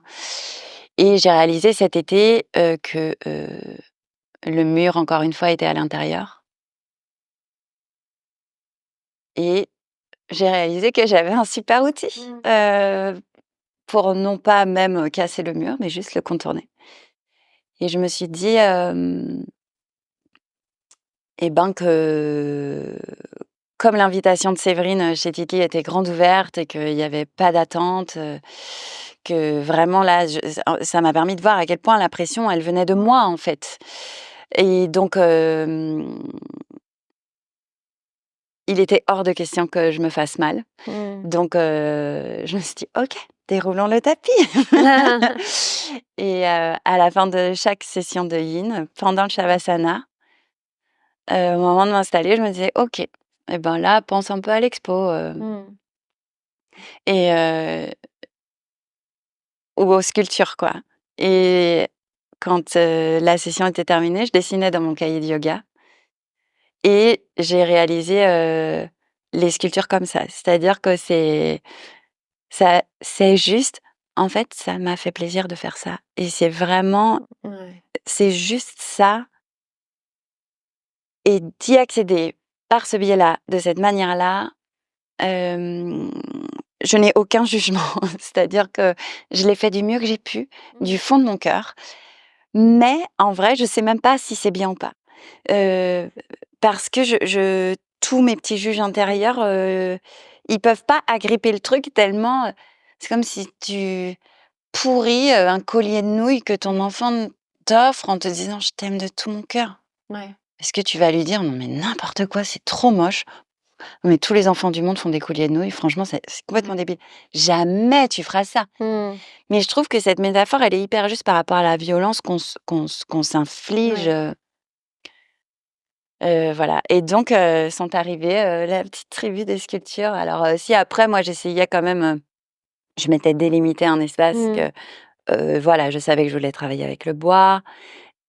et j'ai réalisé cet été, que, le mur encore une fois était à l'intérieur et j'ai réalisé que j'avais un super outil, pour non pas même casser le mur, mais juste le contourner et je me suis dit, et ben, que comme l'invitation de Séverine, chez Titi était grande ouverte et qu'il y avait pas d'attente, que vraiment là, ça m'a permis de voir à quel point la pression, elle venait de moi, en fait et donc il était hors de question que je me fasse mal. Mmh. Donc je me suis dit: «OK, déroulons le tapis» et à la fin de chaque session de yin, pendant le shavasana, au moment de m'installer, je me disais: «OK, et ben, là, pense un peu à l'expo, Mmh. et ou aux sculptures, quoi» et quand, la session était terminée, je dessinais dans mon cahier de yoga et j'ai réalisé, les sculptures comme ça. C'est-à-dire que c'est juste en fait, ça m'a fait plaisir de faire ça et Ouais. c'est juste ça et d'y accéder par ce biais-là, de cette manière-là, hem, je n'ai aucun jugement. C'est-à-dire que je l'ai fait du mieux que j'ai pu, Mmh. du fond de mon cœur, mais en vrai, je sais même pas si c'est bien ou pas. Heu, parce que je tous mes petits juges intérieurs, ils peuvent pas agripper le truc tellement, c'est comme si tu pourri, un collier de nouilles que ton enfant t'offre en te disant: «Je t'aime de tout mon cœur». Ouais. Est-ce que tu vas lui dire: «Non mais n'importe quoi, c'est trop moche. Mais tous les enfants du monde font des colliers de nouilles, franchement c'est complètement Ouais. débile». Jamais tu feras ça. Mmh. Mais je trouve que cette métaphore, elle est hyper juste par rapport à la violence qu'on s'inflige, Ouais. voilà et donc sont arrivées, la petite tribu des sculptures. Alors, si après moi j'essayais quand même, je m'étais délimité un espace Mmh. que, voilà, je savais que je voulais travailler avec le bois.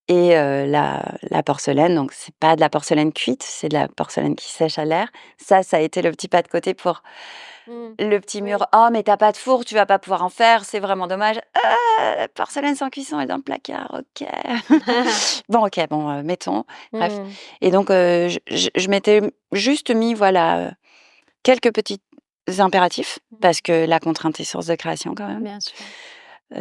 Et la porcelaine, donc c'est pas de la porcelaine cuite, c'est de la porcelaine qui sèche à l'air. Ça a été le petit pas de côté pour Mmh. le petit Oui. mur: «Oh mais tu as pas de four, tu vas pas pouvoir en faire, c'est vraiment dommage». Porcelaine sans cuisson et dans le placard, OK. Bon OK, bon, mettons, bref Mmh. et donc je m'étais juste mis voilà, quelques petits impératifs Mmh. parce que la contrainte est source de création quand même. Bien sûr.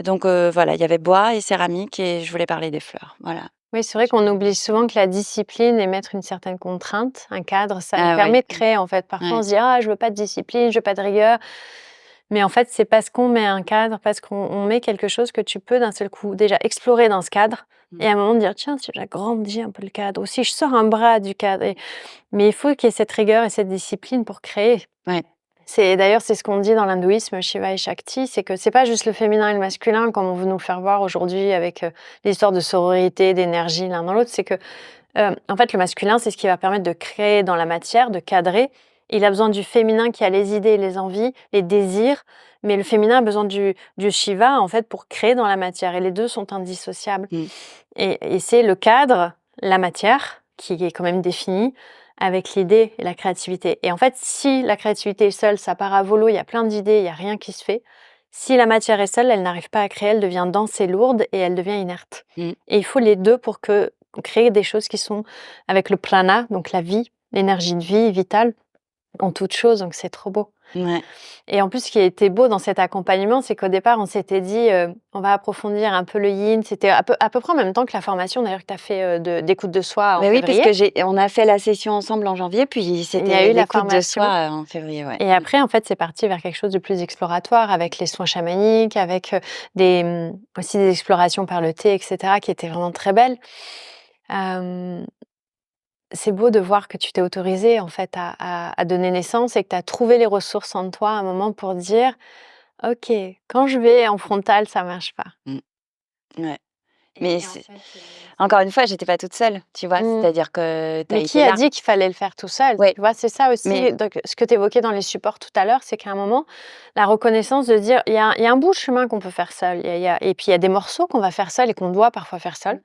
Donc voilà, il y avait bois et céramique et je voulais parler des fleurs, voilà. Oui, c'est vrai qu'on oublie souvent que la discipline et mettre une certaine contrainte, un cadre, ça Ah ouais. permet de créer, en fait. Parfois, on Ouais. se dit: «Ah, je veux pas de discipline, je veux pas de rigueur». Mais en fait, c'est parce qu'on met un cadre, parce qu'on met quelque chose que tu peux d'un seul coup déjà explorer dans ce cadre Mmh. et à un moment dire: «Tiens, si j'agrandis un peu le cadre ou si je sors un bras du cadre» mais il faut qu'il y ait cette rigueur et cette discipline pour créer. Ouais. C'est ce qu'on dit dans l'hindouisme, Shiva et Shakti, c'est que c'est pas juste le féminin et le masculin comme on veut nous le faire voir aujourd'hui avec, l'histoire de sororité, d'énergie l'un dans l'autre. C'est que, en fait, le masculin, c'est ce qui va permettre de créer dans la matière, de cadrer. Il a besoin du féminin qui a les idées, les envies, les désirs, mais le féminin a besoin du Shiva, en fait, pour créer dans la matière et les 2 sont indissociables Mmh. et c'est le cadre, la matière, qui est quand même définie, avec l'idée et la créativité et en fait, si la créativité est seule, ça part à volo, il y a plein d'idées, il y a rien qui se fait. Si la matière est seule, elle n'arrive pas à créer, elle devient dense et lourde et elle devient inerte Mmh. et il faut les 2 pour que créer des choses qui sont avec le prana, donc la vie, l'énergie de vie vitale en toute chose, donc c'est trop beau. Ouais. Et en plus, ce qui a été beau dans cet accompagnement, c'est qu'au départ, on s'était dit, on va approfondir un peu le yin. C'était à peu près en même temps que la formation d'ailleurs que tu as fait, d'écoute de soi en Oui, parce février. que on a fait la session ensemble en janvier, puis Il y a c'était eu la l'écoute de formation. soi en février, ouais. Et après, en fait, c'est parti vers quelque chose de plus exploratoire avec les soins chamaniques, avec aussi des explorations par le thé, etc., qui étaient vraiment très belles. Euh, c'est beau de voir que tu t'es autorisée en fait à donner naissance et que tu as trouvé les ressources en toi à un moment pour dire OK, quand je vais en frontal, ça marche pas. Mmh. Ouais. Mais Et en fait, encore une fois, j'étais pas toute seule, tu vois? mmh, C'est-à-dire que tu as mais qui été a là. dit qu'il fallait le faire tout seul? Ouais, Tu vois? C'est ça mais aussi, donc ce que tu évoquais dans les supports tout à l'heure, c'est qu'à un moment, la reconnaissance de dire: il y a un bout de chemin qu'on peut faire seul, il y a et puis il y a des morceaux qu'on va faire seul et qu'on doit parfois faire seul.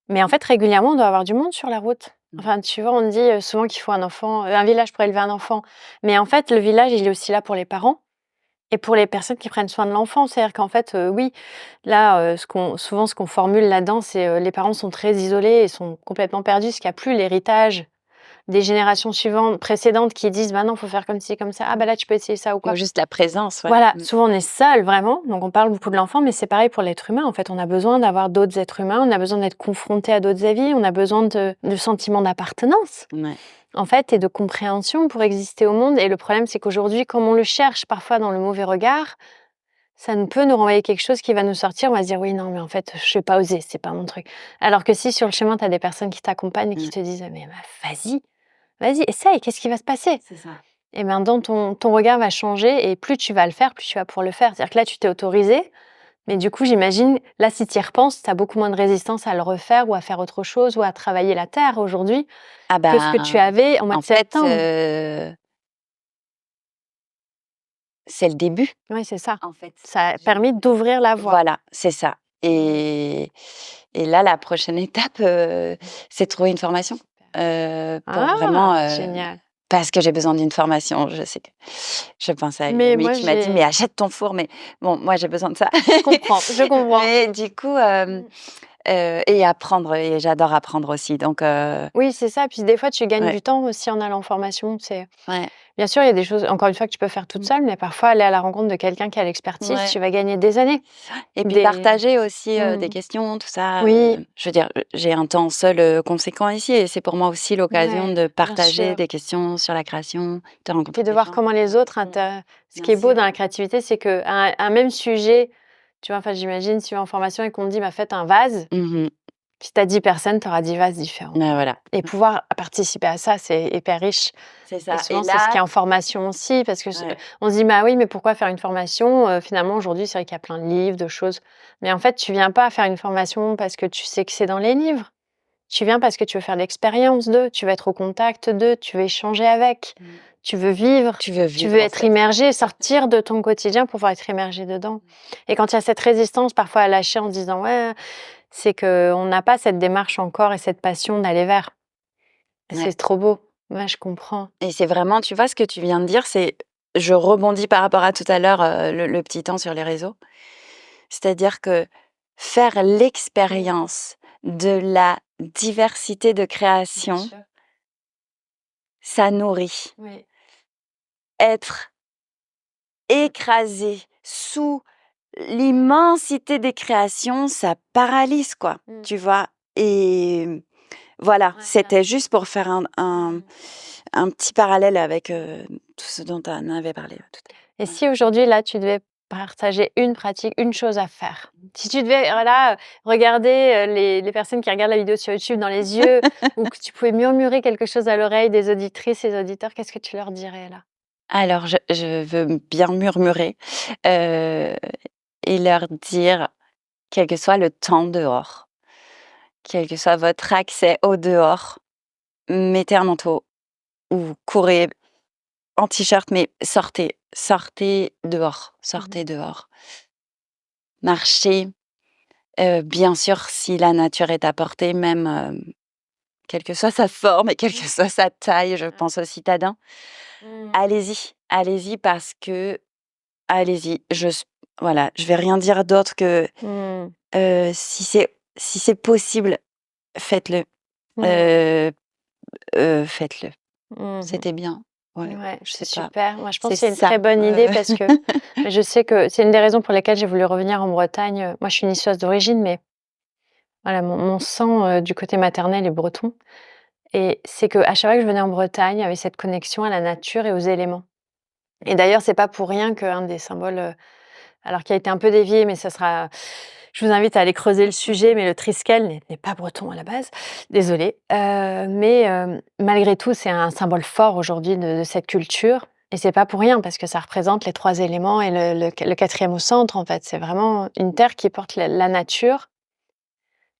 Mais en fait, régulièrement, on doit avoir du monde sur la route. Enfin, tu vois, on dit, souvent qu'il faut un enfant, un village pour élever un enfant. Mais en fait, le village, il est aussi là pour les parents et pour les personnes qui prennent soin de l'enfant. C'est-à-dire qu'en fait, oui, là, ce qu'on formule là-dedans, c'est, les parents sont très isolés et sont complètement perdus parce qu'il y a plus l'héritage des générations suivantes précédentes qui disent: «Bah non, faut faire comme ci, comme ça. Ah bah là, tu peux essayer ça ou ou quoi». juste la présence, ouais. Voilà, souvent on est seul vraiment, donc on parle beaucoup de l'enfant, mais c'est pareil pour l'être humain. En fait, on a besoin d'avoir d'autres êtres humains, on a besoin d'être confronté à d'autres avis, on a besoin de sentiments d'appartenance, Ouais. en fait, et de compréhension pour exister au monde. Et le problème, c'est qu'aujourd'hui, comme on le cherche parfois dans le mauvais regard, ça ne peut nous renvoyer quelque chose qui va nous sortir. On va se dire: «Oui, non, mais en fait, je vais pas oser, c'est pas mon truc». Alors que si sur le chemin, tu as des personnes qui t'accompagnent et qui Ouais. te disent: «Mais meuf, vas-y, essaye, qu'est-ce qui va se passer?» C'est ça. Et ben, dans ton regard va changer et plus tu vas le faire, plus tu vas pouvoir le faire. C'est-à-dire que là, tu t'es autorisé, mais du coup, j'imagine, là, si tu y repenses, tu as beaucoup moins de résistance à le refaire ou à faire autre chose ou à travailler la terre aujourd'hui Ah que ce que tu bah, avais en mois en de fait, septembre. c'est le début, Oui, c'est ça. en fait. Ça a permis d'ouvrir la voie. Voilà, c'est ça. Et là, la prochaine étape, c'est de trouver une formation, pour Ah! vraiment, Génial. parce que j'ai besoin d'une formation. Je sais que je pense à une Mais amie moi, qui m'a dit: j'ai «Mais achète ton four», mais bon, moi, j'ai besoin de ça. je comprends, je comprends. Mais du coup, Mmh. et apprendre et j'adore apprendre aussi donc Oui, c'est ça. Puis des fois, tu gagnes ouais, du temps aussi en allant en formation. C'est ouais. bien sûr, il y a des choses, encore une fois, que tu peux faire toute seule, mais parfois aller à la rencontre de quelqu'un qui a l'expertise, Ouais. tu vas gagner des années. Et puis Des partager aussi, des mmh. questions, tout ça, Oui, je veux dire, j'ai un temps seul, conséquent ici et c'est pour moi aussi l'occasion ouais, de bien partager sûr. des questions sur la création, de Puis rencontrer de des voir gens. comment les autres Mmh. ce Bien qui est beau sûr. dans la créativité, c'est qu'un même sujet, tu vois, enfin, j'imagine, si tu vas en formation et qu'on te dit: «Bah, faites un vase», Mmh. si tu as 10 personnes, tu auras 10 vases différents. Ouais, voilà. Et pouvoir participer à ça, c'est hyper riche. C'est Et ça et souvent, c'est ce qui là est en formation aussi, parce que ouais, on se dit: «Bah oui, mais pourquoi faire une formation?» Finalement, aujourd'hui, c'est vrai qu'il y a plein de livres, de choses. Mais en fait, tu viens pas faire une formation parce que tu sais que c'est dans les livres. Tu viens parce que tu veux faire l'expérience d'eux, tu veux être au contact d'eux, tu veux échanger avec, mmh, tu veux vivre, tu veux tu veux vivre, en être fait. immergé, sortir de ton quotidien pour pouvoir être immergé dedans. Et quand il y a cette résistance parfois à lâcher en se disant: «Ouais», c'est qu'on n'a pas cette démarche encore et cette passion d'aller vers. Ouais C'est trop beau. Ouais, je comprends. et c'est vraiment tu vois, ce que tu viens de dire, c'est je rebondis par rapport à tout à l'heure, le petit temps sur les réseaux. C'est-à-dire que faire Mmh. l'expérience de la diversité de Bien création, sûr. ça nourrit. Oui. Être Mmh. écrasé sous l'immensité des créations, ça paralyse, quoi, Mmh. tu vois? Et voilà, Ouais, bien c'était sûr. juste pour faire Mmh. un petit parallèle avec, tout ce dont tu en avais parlé, tout à Et l'heure. Ouais. si aujourd'hui, là, tu devais partager une pratique, une chose à faire? Si tu devais, voilà, regarder, les personnes qui regardent la vidéo sur YouTube dans les yeux ou que tu pouvais murmurer quelque chose à l'oreille des auditrices et auditeurs, qu'est-ce que tu leur dirais là? Alors je veux bien murmurer, heu et leur dire: «Quel que soit le temps dehors, quel que soit votre accès au dehors, mettez un manteau ou courez en t-shirt, mais sortez, sortez dehors, Mmh. sortez dehors. Marchez, bien sûr, si la nature est à portée, même, quelle que soit sa forme et quelle Mmh. que soit sa taille, je Ah. pense aux citadins. Mmh. Allez-y, allez-y parce que allez-y, voilà, je vais rien dire d'autre que, Mmh. si c'est possible, faites-le. Mmh. Faites-le. Mmh. C'était bien. Ouais, Ouais, je c'est sais pas. super. Moi, je pense C'est que c'est une ça, très bonne idée parce que je sais que c'est une des raisons pour lesquelles j'ai voulu revenir en Bretagne. Moi, je suis niçoise d'origine, mais voilà, mon sang, du côté maternel est breton et c'est qu'à chaque fois que je venais en Bretagne, il y avait cette connexion à la nature et aux éléments et d'ailleurs, c'est pas pour rien qu'un des symboles, alors qui a été un peu dévié, mais ça sera je vous invite à aller creuser le sujet, mais le Triskel n'est pas breton à la base, désolée. Mais malgré tout, c'est un symbole fort aujourd'hui de cette culture et c'est pas pour rien parce que ça représente les 3 éléments et le 4e au centre, en fait. C'est vraiment une terre qui porte la nature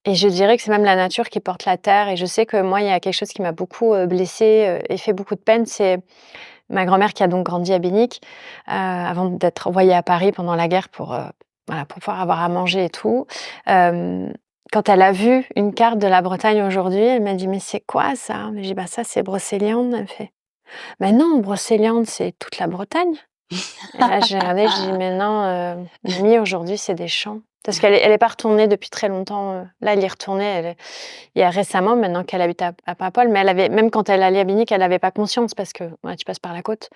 et je dirais que c'est même la nature qui porte la terre et je sais que moi, il y a quelque chose qui m'a beaucoup, blessée, et fait beaucoup de peine, c'est ma grand-mère qui a donc grandi à Bénic, avant d'être envoyée à Paris pendant la guerre pour, voilà, pour pouvoir avoir à manger et tout. Hem, Quand elle a vu une carte de la Bretagne aujourd'hui, elle m'a dit: «Mais c'est quoi ça?» J'ai dit: «Bah, ça, c'est Brocéliande». Elle me fait: «Mais non, Brocéliande, c'est toute la Bretagne». Et là, j'ai regardé, je dis: «Mais non, mamie, aujourd'hui, c'est des champs». Parce qu'elle est pas retournée depuis très longtemps, là, elle y est retournée, il y a récemment, maintenant qu'elle habite à Paimpol, mais elle avait même quand elle allait à Binic, elle avait pas conscience parce que, ouais, tu passes par la côte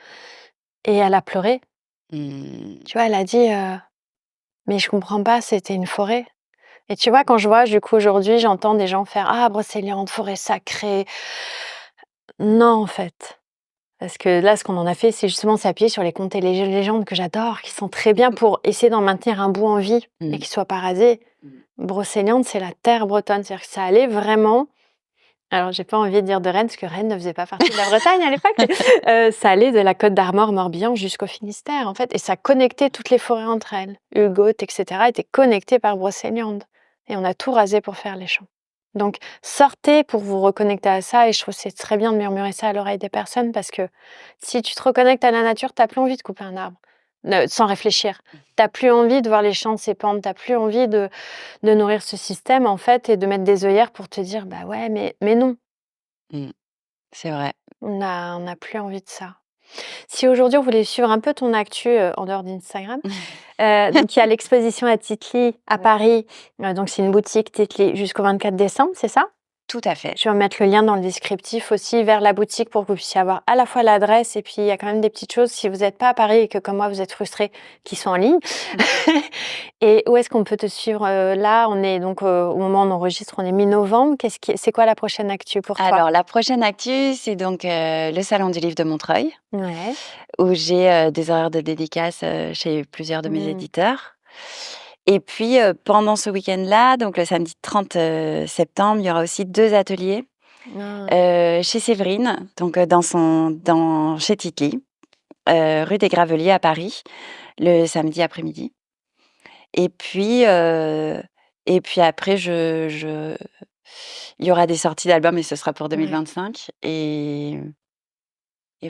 et elle a pleuré. Mmh. Tu vois, elle a dit, «Mais je comprends pas, c'était une forêt». Et tu vois, quand je vois, du coup, aujourd'hui, j'entends des gens faire: «Ah, Brocéliande, forêt sacrée». Non, en fait, parce que là, ce qu'on en a fait, c'est justement s'appuyer sur les contes et les légendes que j'adore, qui sont très bien pour essayer d'en maintenir un bout en vie et Mmh. qu'il soit pas rasé. Brocéliande, c'est la terre bretonne, c'est-à-dire que ça allait vraiment. Alors, j'ai pas envie de dire de Rennes, parce que Rennes ne faisait pas partie de la Bretagne à l'époque, mais ça allait de la Côte d'Armor, Morbihan jusqu'au Finistère, en fait, et ça connectait toutes les forêts entre elles. Hugote, et cetera, étaient connectés par Brocéliande et on a tout rasé pour faire les champs. Donc sortez pour vous reconnecter à ça et je trouve que c'est très bien de murmurer ça à l'oreille des personnes parce que si tu te reconnectes à la nature, tu as plus envie de couper un arbre, sans réfléchir. Tu as plus envie de voir les champs s'épandre, tu as plus envie de nourrir ce système, en fait, et de mettre des œillères pour te dire: «Bah, ouais, mais non, Mmh. C'est vrai. on n'a plus envie de ça». Si aujourd'hui on voulait suivre un peu ton actu, en dehors d'Instagram, donc il y a l'exposition à Titli à Ouais. Paris, donc c'est une boutique Titli jusqu'au 24 décembre, c'est ça? Tout à fait. Je vais mettre le lien dans le descriptif aussi vers la boutique pour que vous puissiez avoir à la fois l'adresse et puis il y a quand même des petites choses si vous n'êtes pas à Paris et que comme moi vous êtes frustrés, qui sont en ligne. Et où est-ce qu'on peut te suivre, là? On est donc, au moment où on enregistre, on est mi-novembre. C'est quoi la prochaine actu pour toi? Alors la prochaine actu, c'est donc, le salon du livre de Montreuil, Ouais. où j'ai, des horaires de dédicaces, chez plusieurs de mes Mmh. éditeurs. Et puis, pendant ce week-end-là, donc le samedi 30 septembre, il y aura aussi 2 ateliers, Ah. chez Séverine, donc, chez Titli, rue des Graveliers à Paris, le samedi après-midi. Et puis, après il y aura des sorties d'albums et ce sera pour Ouais. 2025 et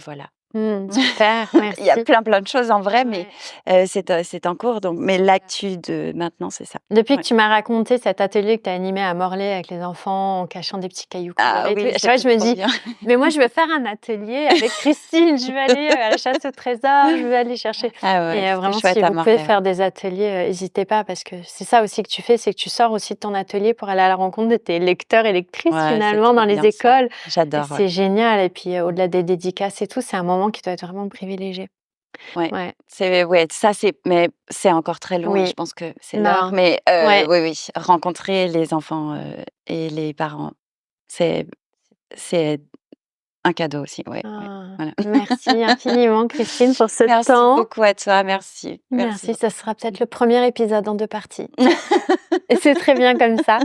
voilà. Super, Il y a merci. plein de choses en vrai, mais Ouais. c'est en cours donc mais l'actu de maintenant, c'est ça. Depuis que Ouais. tu m'as raconté cet atelier que tu as animé à Morlaix avec les enfants, en cachant des petits cailloux Ah colorés et tout, oui, à chaque fois c'était je me trop dis: bien. «Mais moi je veux faire un atelier avec Christine, je veux aller, à la chasse au trésor, je veux aller chercher». Ah ouais, Et c'était vraiment si chouette à vous pouvez Morlaix, ouais. faire des ateliers, hésitez pas parce que c'est ça aussi que tu fais, c'est que tu sors aussi de ton atelier pour aller à la rencontre de tes lecteurs et lectrices Ouais, c'est finalement trop dans les bien ça. écoles et J'adore, ouais. c'est génial et puis, au-delà des dédicaces et tout, c'est un moment qui doit être vraiment privilégié. Ouais, Ouais, ça mais c'est encore très loin, je oui, pense que c'est l'heure, non, mais ouais. oui, oui, rencontrer les enfants, et les parents, c'est c'est un cadeau aussi, ouais, ouais, Ah, voilà. merci infiniment Christine pour ce Merci temps. beaucoup à toi, merci, merci Merci, ça beaucoup. sera peut-être le premier épisode en 2 parties et c'est très bien comme ça.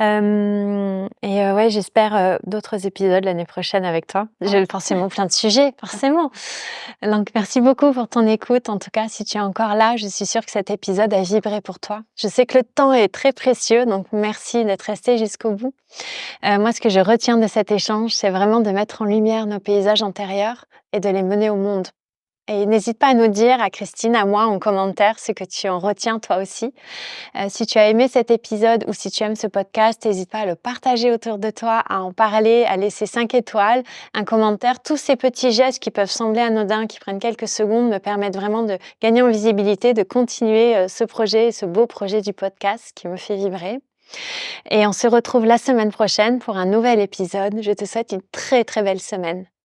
Et ouais, j'espère, d'autres épisodes l'année prochaine avec toi. J'ai Ouais. forcément plein de sujets, forcément. Donc merci beaucoup pour ton écoute. En tout cas, si tu es encore là, je suis sûre que cet épisode a vibré pour toi. Je sais que le temps est très précieux, donc merci d'être resté jusqu'au bout. Moi, ce que je retiens de cet échange, c'est vraiment de mettre en lumière nos paysages antérieurs et de les mener au monde. Et n'hésite pas à nous dire, à Christine, à moi, en commentaire, ce que tu en retiens toi aussi. Si tu as aimé cet épisode ou si tu aimes ce podcast, n'hésite pas à le partager autour de toi, à en parler, à laisser 5 étoiles, un commentaire. Tous ces petits gestes qui peuvent sembler anodins, qui prennent quelques secondes, me permettent vraiment de gagner en visibilité, de continuer ce projet, ce beau projet du podcast qui me fait vibrer. Et on se retrouve la semaine prochaine pour un nouvel épisode. Je te souhaite une très très belle semaine.